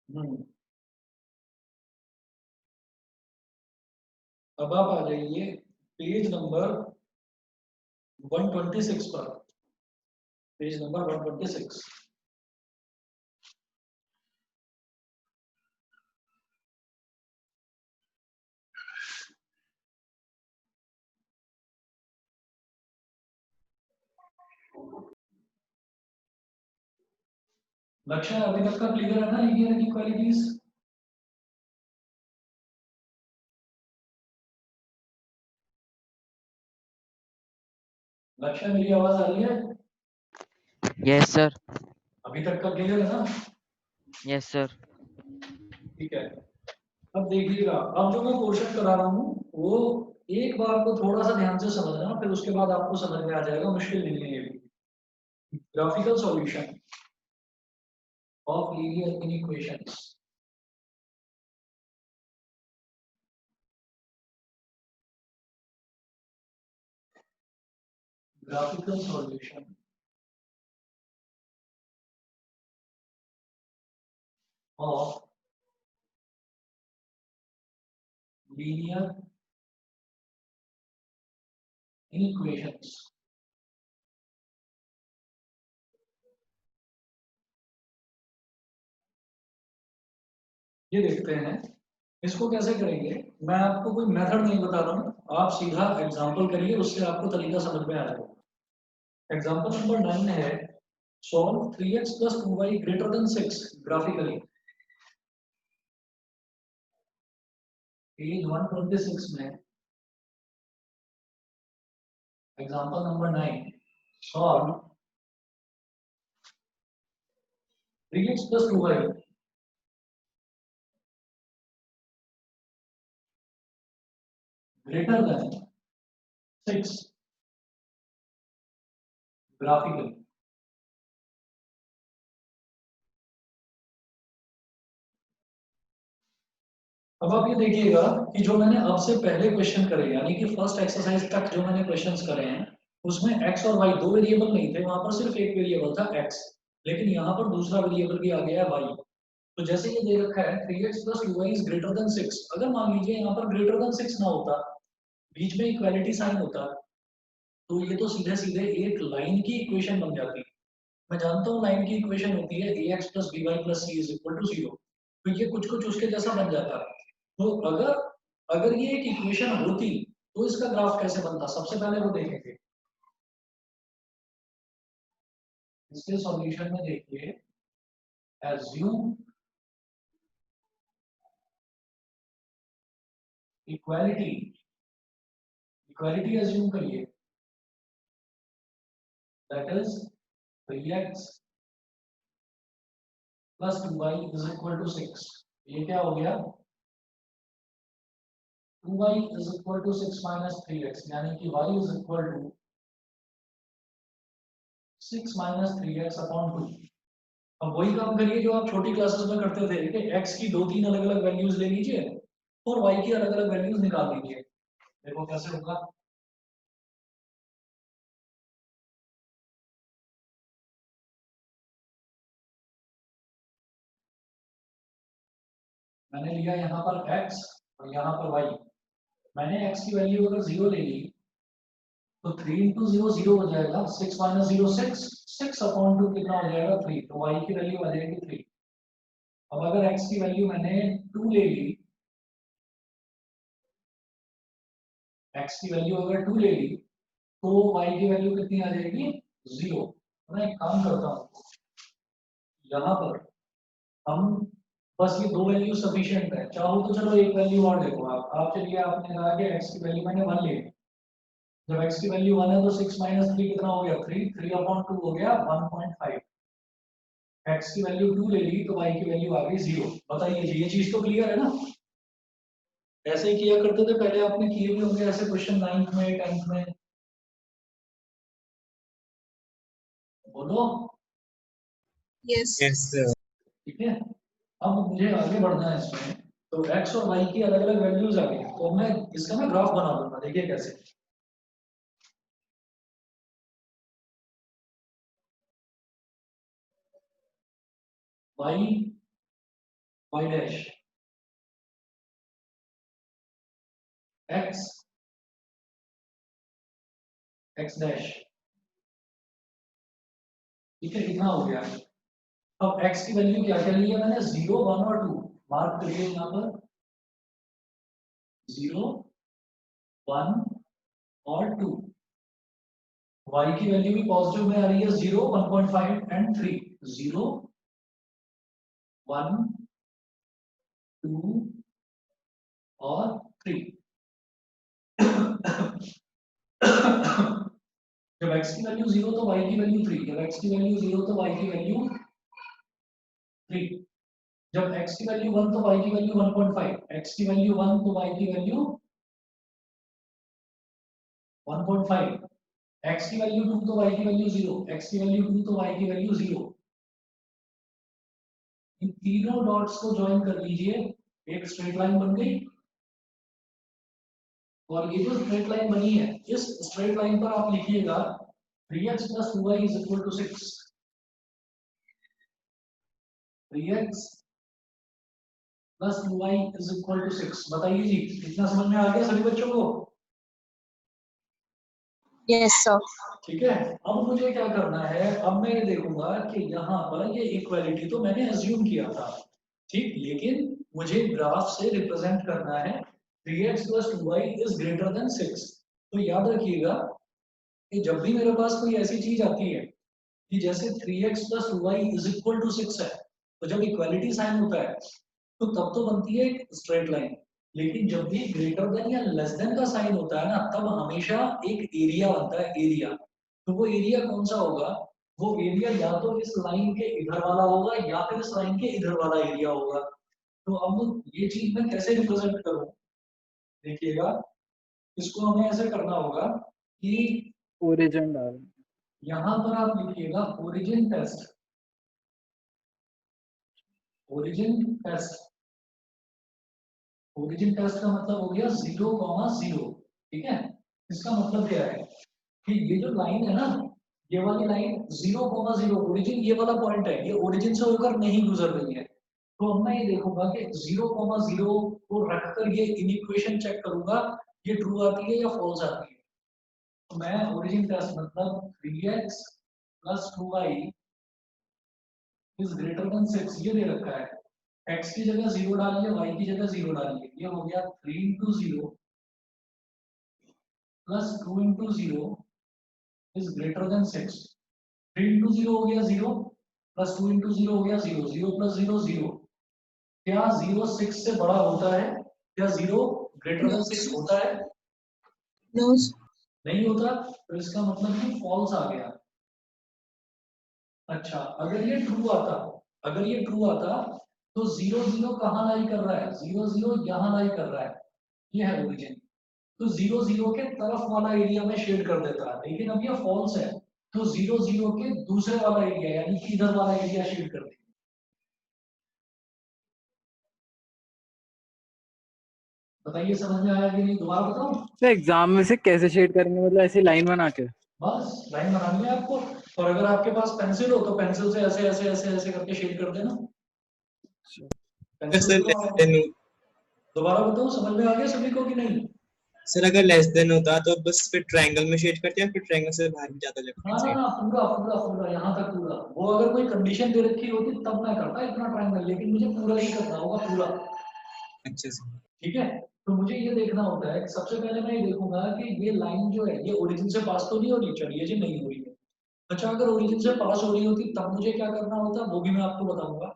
हम्म, अब आप आ जाइए पेज नंबर 126 पर, पेज नंबर 126। लक्ष्य अभी तक का क्लियर है ना लीनियर इक्वालिटीज। लक्ष्य मेरी आवाज आ रही है, Yes, sir. अभी तक का क्लियर है ना। Yes, sir. ठीक है, अब देखिएगा, अब जो मैं क्वेश्चन करा रहा हूँ वो एक बार को थोड़ा सा ध्यान से समझना, फिर उसके बाद आपको समझ में आ जाएगा, मुश्किल नहीं है ये भी। Graphical solution of linear equations. Graphical solution of linear equations. ये देखते हैं इसको कैसे करेंगे। मैं आपको कोई मेथड नहीं बता रहा हूँ, आप सीधा एग्जांपल करिए, उससे आपको तरीका समझ में आ जाएगा। एग्जांपल नंबर 9 है, solve 3x plus 2y greater than 6 graphically. Page 126 में example number 9, solve 3x plus 2y greater than 6 graphically. अब आप ये देखिएगा कि जो मैंने अब से पहले क्वेश्चन करे यानी कि फर्स्ट एक्सरसाइज तक जो मैंने क्वेश्चंस करे हैं उसमें x और y दो वेरिएबल नहीं थे, वहां पर सिर्फ एक वेरिएबल था x, लेकिन यहाँ पर दूसरा वेरिएबल भी आ गया है y। तो जैसे ये दे रखा है 3x + 2y is greater then 6, अगर मान लीजिए यहाँ पर ग्रेटर देन 6 ना होता, बीच में इक्वालिटी साइन होता, तो ये तो सीधे सीधे एक लाइन की इक्वेशन बन जाती। मैं जानता हूँ लाइन की इक्वेशन होती है ax + by + c = 0, तो ये कुछ कुछ उसके जैसा बन जाता है। तो अगर अगर ये एक इक्वेशन होती तो इसका ग्राफ कैसे बनता, सबसे पहले वो देखेंगे। इसके सॉल्यूशन में देखिए, एज्यूम इक्वालिटी, इक्वालिटी एज्यूम करिए, दैट इज 3x + 2y = 6। ये क्या हो गया, 2y = 6 - 3x, यानी कि y = 6 - 3x/2। अब वही काम करिए जो आप छोटी क्लासेस में करते थे कि x की 2-3 अलग-अलग वैल्यूज ले लीजिए और y की अलग-अलग वैल्यूज निकाल लीजिए। देखो कैसे होगा। मैंने लिया यहाँ पर x और यहाँ पर y। मैंने x की वैल्यू अगर 0 ले ली तो 3 × 0 0 हो जाएगा, 6 - 0 6, 6/2 कितना हो जाएगा 3, तो y की वैल्यू आ जाएगी 3। अब अगर x की वैल्यू मैंने 2 ले ली, x की वैल्यू अगर 2 ले ली तो y की वैल्यू कितनी आ जाएगी 0। मैं एक काम करता हूँ, यहाँ पर हम बस ये दो वैल्यू सफिशिएंट है, चाहो तो चलो एक वैल्यू और देखो आप चलिए, आपने कहा कि x की वैल्यू मैंने 1 ले ली, जब x की वैल्यू 1 है तो 6 - 3 कितना हो गया 3, 3/2 हो गया 1.5। x की वैल्यू 2 ले ली तो y की वैल्यू आ गई 0। बताइए जी, ये चीज तो क्लियर है ना। ऐसे ही किया करते थे पहले, आपने किए भी होंगे ऐसे क्वेश्चन 9th में 10th में, बोलो। Yes. Yes, sir. ठीक है, अब मुझे आगे बढ़ना है इसमें। तो x और y की अलग अलग वैल्यूज आ गई, तो मैं इसका मैं ग्राफ बना दूंगा, देखिए कैसे। y y dash, x x dash, ठीक है, कितना हो गया। अब x की वैल्यू क्या क्या ली है मैंने, 0 1 और 2 मार्क करिए यहाँ पर, 0 1 और 2। y की वैल्यू भी पॉजिटिव में आ रही है, 0 1.5 एंड 3, 0 1 2 और 3। जब x की वैल्यू 0 तो y की वैल्यू 3, जब x की वैल्यू 0 तो y की वैल्यू 3, जब x की वैल्यू 1 तो y की वैल्यू 1.5, x की वैल्यू 1 तो y की वैल्यू 1.5, x की वैल्यू 2 तो y की वैल्यू 0, x की वैल्यू 2 तो y की वैल्यू 0। इन तीनों डॉट्स को ज्वाइन कर लीजिए, एक स्ट्रेट लाइन बन गई। और ये जो स्ट्रेट लाइन बनी है, इस स्ट्रेट लाइन पर आप लिखिएगा 3x + 2y = 6, 3x + 2y = 6। बताइए जी, कितना समझ में आ गया सभी बच्चों को। Yes, sir. ठीक है, अब मुझे क्या करना है, अब मैं ये देखूंगा कि यहाँ पर ये इक्वालिटी तो मैंने अज्यूम किया था, ठीक, लेकिन मुझे ग्राफ से रिप्रेजेंट करना है 3x + 2y > 6। तो याद रखिएगा कि जब भी मेरे पास कोई ऐसी चीज आती है कि जैसे 3x + 2y = 6 है, तो जब इक्वालिटी साइन होता है तो तब तो बनती है एक स्ट्रेट लाइन, लेकिन जब भी ग्रेटर देन या लेस देन का साइन होता है ना, तब हमेशा एक एरिया बनता है, एरिया। तो वो एरिया कौन सा होगा, वो एरिया या तो इस लाइन के इधर वाला होगा या फिर इस लाइन के इधर वाला एरिया होगा। तो अब ये चीज मैं कैसे रिप्रेजेंट करूं, देखिएगा, इसको हमें ऐसे करना होगा कि ओरिजिन डाल। यहाँ पर आप लिखिएगा origin test, origin test. Origin test का मतलब हो गया 0,0, ठीक है। इसका मतलब क्या है कि ये जो लाइन है ना, ये वाली लाइन 0,0 ओरिजिन, ये वाला पॉइंट है, ये ओरिजिन से होकर नहीं गुजर रही है। तो अब मैं ये देखूंगा कि 0,0 को रखकर ये इक्वेशन चेक करूंगा, ये ट्रू आती है या फॉल्स आती है। तो मैं ओरिजिन टेस्ट मतलब 3x + 2y is greater then 6 ये दे रखा है। x की जगह 0 डालिए, y की जगह 0 डालिए, ये हो गया 3 × 0 + 2 × 0 इज ग्रेटर देन 6। 3 × 0 हो गया 0 + 2 × 0 हो गया 0, 0 + 0 0। क्या 0 6 से बड़ा होता है? क्या 0 ग्रेटर देन 6 होता है? No. नहीं होता। तो इसका मतलब कि फॉल्स आ गया। अच्छा, अगर ये ट्रू आता, अगर ये ट्रू आता तो 0 0 कहाँ लाई कर रहा है? 0 0 यहाँ लाई कर रहा है, ये है ओरिजिन। तो 0 0 के तरफ वाला एरिया में शेड कर देता है, लेकिन अब ये फॉल्स है, तो 0 0 के दूसरे वाला एरिया यानी कि इधर वाला एरिया शेड कर देगा। बताइए समझ में आया कि नहीं? दोबारा बताऊं? तो एग्जाम में से कैसे शेड करेंगे, मतलब ऐसी लाइन बना के? बस लाइन बनानी है आपको, और अगर आपके पास पेंसिल हो तो पेंसिल से ऐसे ऐसे ऐसे ऐसे करके शेड कर देना। पेंसिल सर से लेस देन, दोबारा बताओ, समझ में आ गया सभी को कि नहीं? सर अगर लेस देन होता तो बस फिर ट्रायंगल में शेड करते हैं, फिर ट्रायंगल से बाहर भी जाता लेफ्ट हाँ साइड। हाँ, पूरा पूरा पूरा यहाँ तक पूरा। वो अगर कोई कंडीशन दे रखी होती तब मैं करता इतना ट्रायंगल, लेकिन मुझे पूरा ही करना होगा, पूरा। अच्छा सर। ठीक है, तो मुझे ये देखना होता है कि सबसे पहले मैं ये देखूंगा कि ये लाइन जो है ये ओरिजिन से पास तो नहीं हो रही, चलिए जी नहीं हो रही है। अच्छा, अगर ओरिजिन से पास हो रही होती तब मुझे क्या करना होता वो भी मैं आपको बताऊंगा।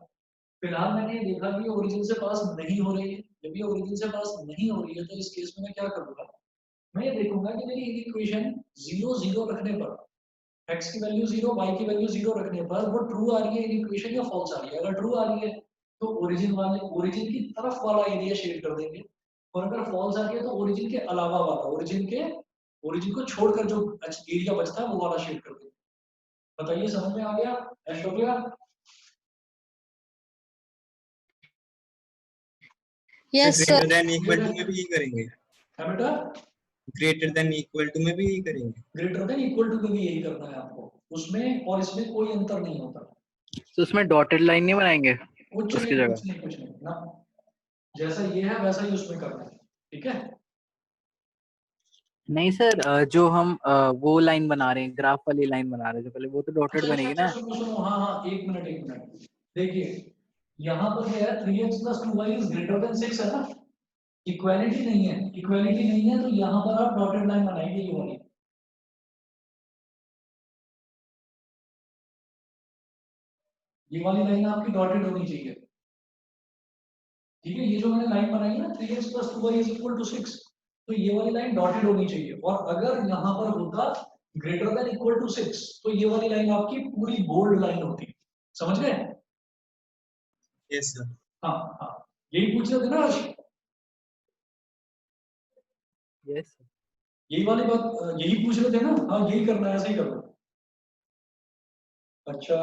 फिलहाल मैंने ये देखा कि ओरिजिन से पास नहीं हो रही है। जब ये ओरिजिन से पास नहीं हो रही है तो इस केस में मैं क्या करूंगा, मैं ये देखूंगा कि मेरी इक्वेशन 0 0 रखने पर, x की वैल्यू 0, y की वैल्यू 0 रखने पर वो ट्रू आ रही है इक्वेशन या फॉल्स आ रही है। अगर ट्रू आ रही है तो ओरिजिन की तरफ वाला एरिया शेड कर देंगे, और अगर फॉल्स आ रही है तो ओरिजिन के अलावा वाला, ओरिजिन को छोड़कर जो एरिया बचता है वो वाला शेड कर देंगे। बताइए समझ में आ गया? ऐश हो गया? Yes, sir. Greater than equal to में भी यही करेंगे? है बेटा? ग्रेटर देन इक्वल टू में भी यही करेंगे? ग्रेटर देन इक्वल टू में भी यही करना है आपको, उसमें और इसमें कोई अंतर नहीं होता। तो उसमें डॉटेड लाइन नहीं बनाएंगे कुछ उसकी नहीं, जगह? कुछ नहीं, कुछ नहीं ना, जैसा ये है वैसा ही उसमें करना है। ठीक है? नहीं सर, जो हम वो लाइन बना रहे हैं, ग्राफ वाली लाइन बना रहे हैं जो पहले, वो तो डॉटेड अच्छा अच्छा बनेगी अच्छा, ना? सुनो सुनो, हाँ हाँ, एक मिनट एक मिनट। देखिए, यहाँ पर क्या है, 3x + 2y is greater then 6 है ना। इक्वालिटी नहीं है, इक्वालिटी नहीं है, तो यहाँ पर आप डॉटेड लाइन बनाएंगे ये वाली। ये वाली लाइन आपकी डॉटेड होनी चाहिए। ठीक है, ये जो मैंने लाइन बनाई है ना, 3x + 2y = 6, तो ये वाली लाइन डॉटेड होनी चाहिए। और अगर यहाँ पर होता ग्रेटर देन इक्वल टू 6, तो ये वाली लाइन आपकी पूरी बोल्ड लाइन होती। समझ गए? Yes sir. हाँ हाँ, यही पूछ रहे थे ना अर्श? यस। यही वाली बात, यही पूछ रहे थे ना? हाँ, यही करना है, ऐसे ही करना। अच्छा,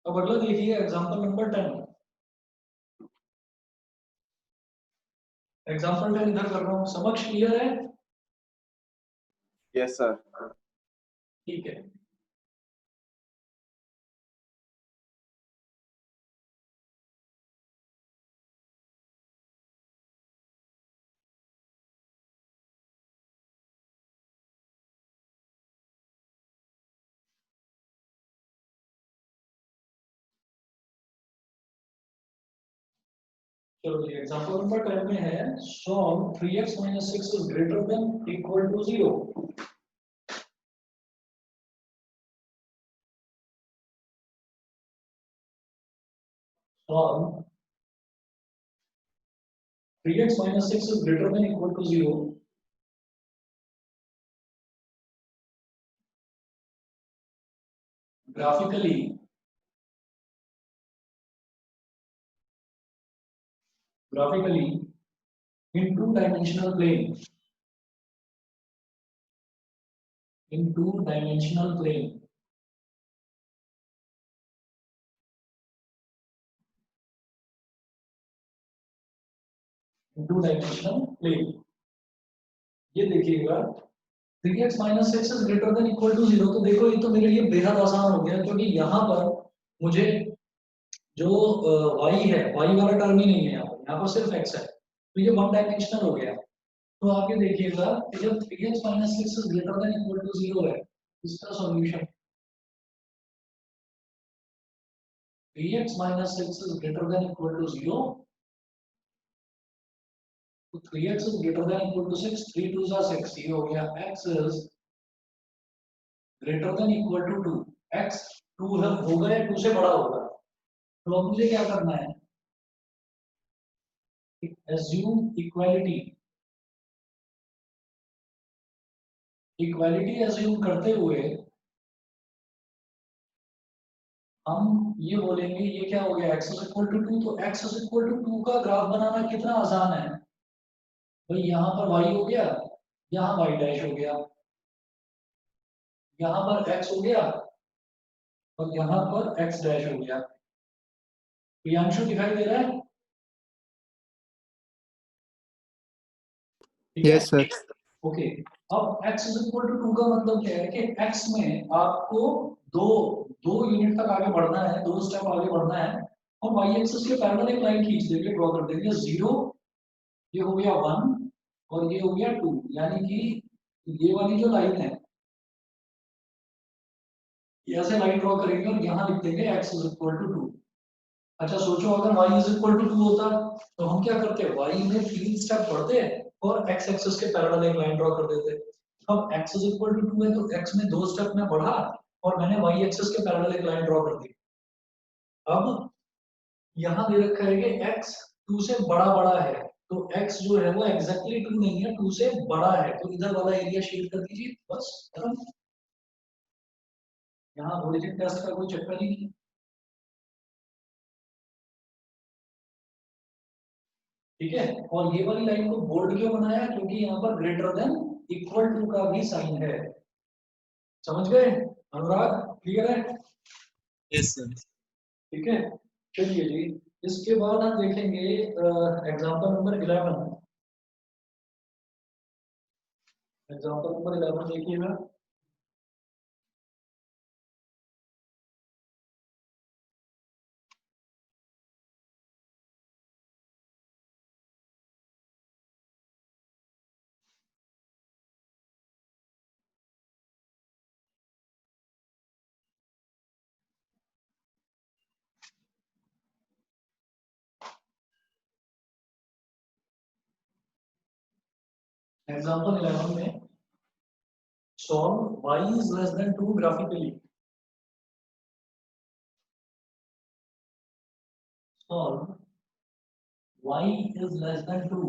अब अगला देखिए, एग्जांपल नंबर 10। एग्जांपल 10 इधर कर रहा हूँ, समक्ष क्लियर है? Yes, sir. ठीक है। चलो जी, एग्जांपल नंबर 10 में है, solve 3x - 6 is greater than equal to 0। Solve 3x - 6 is greater than equal to 0. Graphically, in two-dimensional plane, two dimensional plane. ये देखिएगा 3x minus x is greater than equal to 0। तो देखो ये तो मेरे लिए बेहद आसान हो गया, क्योंकि यहाँ पर मुझे जो y है, y वाला टर्म ही नहीं है, यहाँ पर सिर्फ x है, तो ये वन डायमेंशनल हो गया। तो आप ये देखिएगा कि जब 3x minus x is greater than equal to 0 है, इसका solution 3x minus x is greater than equal to 0, तो 3x is greater than equal to 6, 3 2s are 6, ये हो गया x is greater than equal to 2, x 2 है होगा या 2 से बड़ा होगा। तो अब मुझे क्या करना है, assume equality, equality assume करते हुए हम ये बोलेंगे ये क्या हो गया, x is equal to 2, तो x is equal to 2 का ग्राफ बनाना कितना आसान है भाई। यहाँ पर y हो गया, यहाँ y डैश हो गया, यहाँ पर x हो गया और यहाँ पर x डैश हो गया। प्रियांशु दिखाई दे रहा है? Yes sir. ओके, अब x इज इक्वल टू 2 का मतलब क्या है कि x में आपको दो दो यूनिट तक आगे बढ़ना है, दो स्टेप आगे बढ़ना है, और y एक्सिस के पैरेलल एक लाइन खींच देंगे, ड्रॉ कर देंगे। 0 ये हो गया 1 और ये हो गया 2, यानी कि ये वाली जो लाइन है ऐसे लाइन ड्रॉ करेंगे और यहाँ लिख देंगे x इज इक्वल टू 2। अच्छा सोचो अगर y इज इक्वल टू 2 होता तो हम क्या करते, y में 3 स्टेप बढ़ते और x एक्सिस के पैरेलल एक लाइन ड्रॉ कर देते। अब x इज इक्वल टू 2 है तो x में 2 स्टेप में बढ़ा और मैंने y एक्सिस के पैरेलल एक लाइन ड्रॉ कर दी। अब यहाँ दे रखा है कि x 2 से बड़ा बड़ा है, तो x जो है वो एग्जैक्टली 2 नहीं है, 2 से बड़ा है, तो इधर वाला एरिया शेड कर दीजिए, बस खत्म। यहाँ ओरिजिन टेस्ट का कोई चक्कर ही नहीं। ठीक है, और ये वाली लाइन को बोल्ड क्यों बनाया, क्योंकि यहाँ पर ग्रेटर देन इक्वल टू का भी साइन है। समझ गए अनुराग, क्लियर है? Yes sir. ठीक है, चलिए जी, इसके बाद हम देखेंगे एग्जांपल नंबर 11। एग्जांपल नंबर 11 देखिएगा। एग्जांपल 11 में solve y is less than 2 graphically। Solve y is less than 2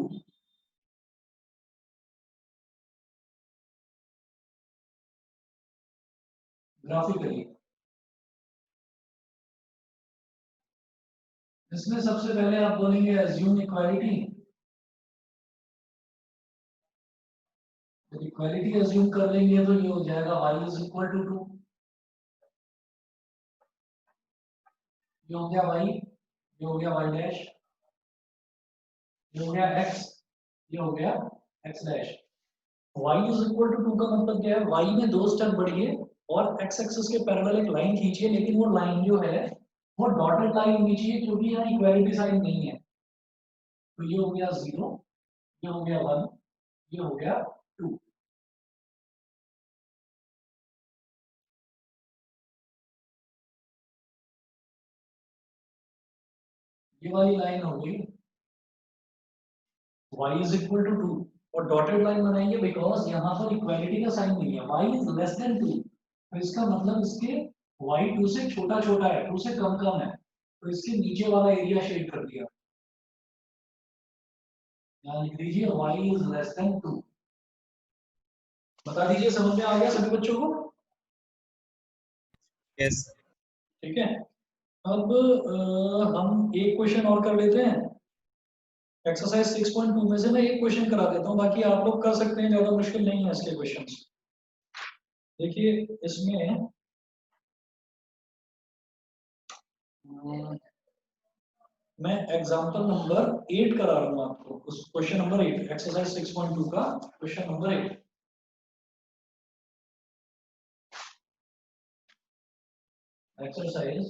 graphically. इसमें सबसे पहले आप बोलेंगे assume equality। इक्वालिटी अज्यूम कर लेंगे तो ये हो जाएगा y is equal to 2, ये हो गया y, ये हो गया y डैश, ये हो गया x, ये हो गया x dash. y is equal to 2 का मतलब क्या है, y में 2 स्टेप बढ़िए और x एक्सिस के पैरेलल एक लाइन खींचिए, लेकिन वो लाइन जो है वो डॉटेड लाइन होनी चाहिए, क्योंकि यहाँ इक्वालिटी साइन नहीं है। तो ये हो गया 0, ये हो गया 1, ये हो गया 2। ये वाली लाइन होगी y is equal to 2 और डॉटेड लाइन बनाएंगे बिकॉज यहाँ पर इक्वालिटी का साइन नहीं है, y is less than 2, तो इसका मतलब इसके y 2 से छोटा छोटा है, 2 से कम कम है, तो इसके नीचे वाला एरिया शेड कर दिया। यहाँ लिख दीजिए y is less than 2। बता दीजिए समझ में आ गया सभी बच्चों को? यस। ठीक है, अब हम एक क्वेश्चन और कर लेते हैं। एक्सरसाइज 6.2 में से मैं एक क्वेश्चन करा देता हूँ, बाकी आप लोग कर सकते हैं, ज्यादा मुश्किल नहीं है इसके क्वेश्चंस। देखिए इसमें मैं एग्जांपल नंबर 8 करा रहा हूँ आपको, उस क्वेश्चन नंबर 8 एक्सरसाइज 6.2 का question number 8। Exercise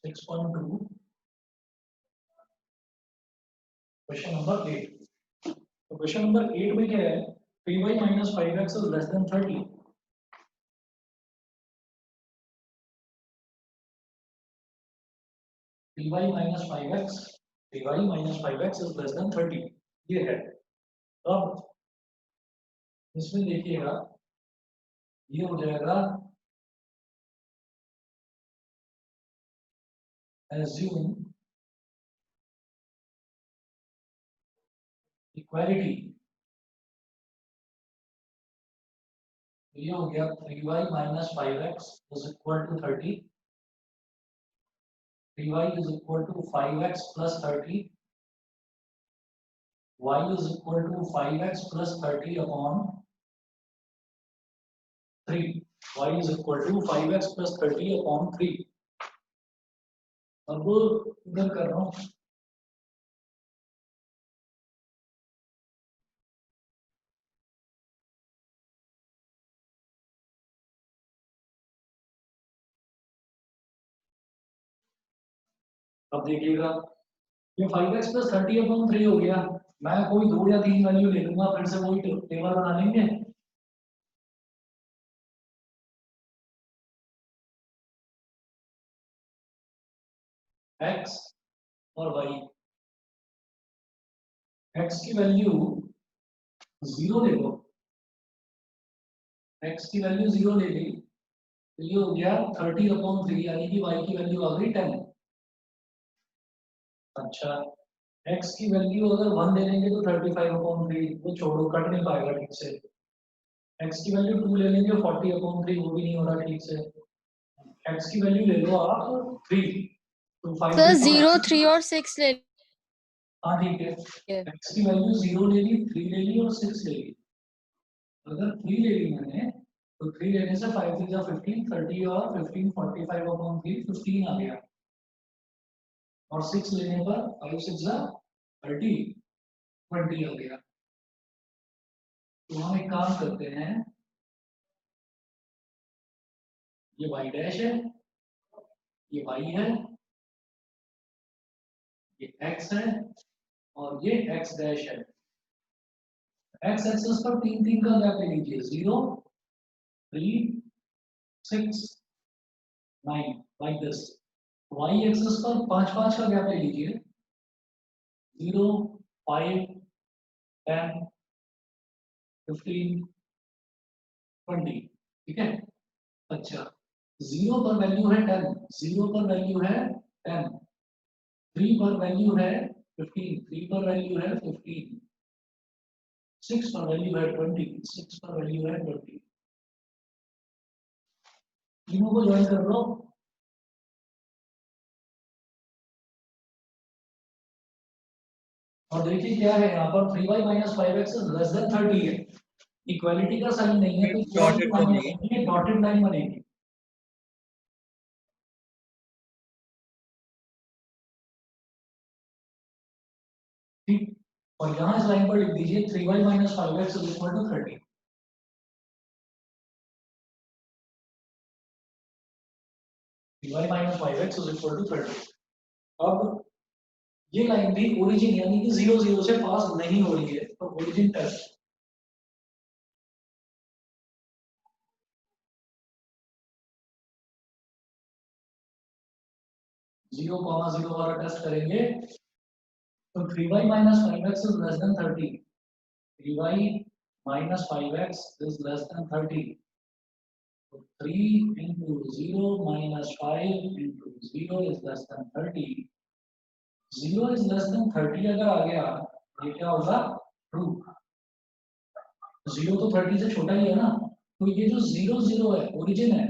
6.2 question number 8। तो क्वेश्चन नंबर 8 में क्या है, 3y minus 5x is less than 30। 3y minus 5x, 3y minus 5x is less than 30, ये है। अब इसमें देखिएगा ये हो जाएगा assume इक्वालिटी, ये हो गया 3y minus 5x is equal to 30, 3y is equal to 5x plus 30, y is equal to 5x plus 30 upon 3, y is equal to 5x plus 30 upon 3। अब इधर कर रहा हूँ, अब देखिएगा ये 5x plus 30 upon 3 हो गया। मैं कोई 2 या 3 वैल्यू ले लूंगा, फिर से वही टेबल बना लेंगे। x और y, x की वैल्यू 0 ले लो, x की वैल्यू 0 ले ली तो ये हो गया 30 upon 3, यानी कि y की वैल्यू आ गई 10। अच्छा, x की वैल्यू अगर 1 ले लेंगे तो 35 upon 3, वो छोड़ो, कट नहीं पाएगा ठीक से। x की वैल्यू 2 ले लेंगे 40 upon 3, वो भी नहीं हो रहा ठीक से। x की वैल्यू ले लो आप 3, तो 5 सर 0, 3 और 6 ले हाँ ठीक है, x की वैल्यू 0 ले ली, 3 ले ली और 6 ले ली। अगर 3 ले ली मैंने तो 3 लेने से 5 3 जा 15, 30 और 15 45 अपॉन 3 15 आ गया, और 6 लेने पर 5 6 जा 30 20 आ गया। तो हम एक काम करते हैं, ये y डैश है, ये y है, ये x है और ये x डैश है। x एक्सिस पर 3 3 का गैप ले लीजिए, 0 3 6 9 लाइक दिस। y एक्सिस पर 5 5 का गैप ले लीजिए, 0 5 10 15 20, ठीक है। अच्छा, 0 पर वैल्यू है 10, 0 पर वैल्यू है 10, 3 पर वैल्यू है 15, 3 पर वैल्यू है 15, 6 पर वैल्यू है 20, 6 पर वैल्यू है 20। तीनों को ज्वाइन कर लो, और देखिए क्या है यहाँ पर 3y minus 5x is less than 30 है। इक्वालिटी का साइन नहीं है तो डॉटेड लाइन बनेगी। ठीक, और यहाँ इस लाइन पर लिख दीजिए 3y minus 5x is equal to 30। y minus 5x is equal to 30। अब ये लाइन भी ओरिजिन यानी कि 0 0 से पास नहीं हो रही है, तो ओरिजिन टेस्ट 0,0 वाला टेस्ट करेंगे तो 3y minus 5x is less than 30, 3y minus 5x is less than 30, so 3 into 0 minus 5 into 0 is less than 30, 0 is less than 30 अगर आ गया ये क्या होगा, ट्रू। 0 तो 30 से छोटा ही है ना, तो ये जो 0 0 है ओरिजिन है,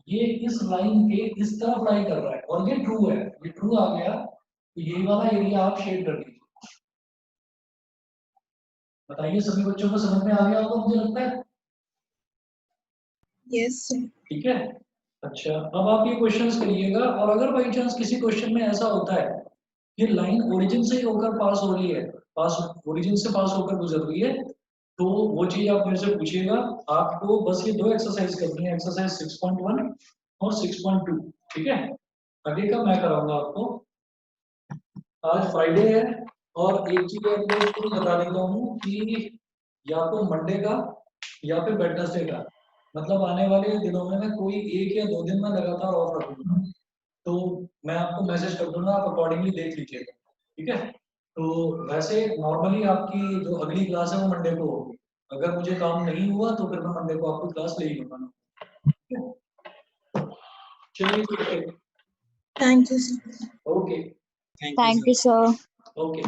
ये इस लाइन के इस तरफ लाई कर रहा है और ये ट्रू है, ये ट्रू आ गया तो यही वाला एरिया आप शेड कर दीजिए। बताइए सभी बच्चों को समझ में आ गया होगा मुझे लगता है। Yes, sir. ठीक है, अच्छा, अब आप ये क्वेश्चंस करिएगा, और अगर बाई चांस किसी क्वेश्चन में ऐसा होता है कि लाइन ओरिजिन से ही होकर पास हो रही है, पास ओरिजिन से पास होकर गुजर रही है, तो वो चीज आप मेरे से पूछिएगा। आपको बस ये दो एक्सरसाइज करनी है, एक्सरसाइज 6.1 और 6.2, ठीक है। आगे का मैं कराऊंगा आपको। आज फ्राइडे है, और एक चीज आपको बता देता हूँ कि या तो मंडे का या फिर वेडनेसडे का, मतलब आने वाले दिनों में मैं कोई 1 या 2 दिन में लगातार ऑफ रखूंगा, तो मैं आपको मैसेज कर दूंगा, आप अकॉर्डिंगली देख लीजिएगा, ठीक है। तो वैसे नॉर्मली आपकी जो अगली क्लास है वो मंडे को होगी, अगर मुझे काम नहीं हुआ तो फिर मैं मंडे को आपकी क्लास ले ही लूंगा, ठीक है। चलिए ठीक है, Thank you, sir. Okay thank you Thank you, sir. Okay.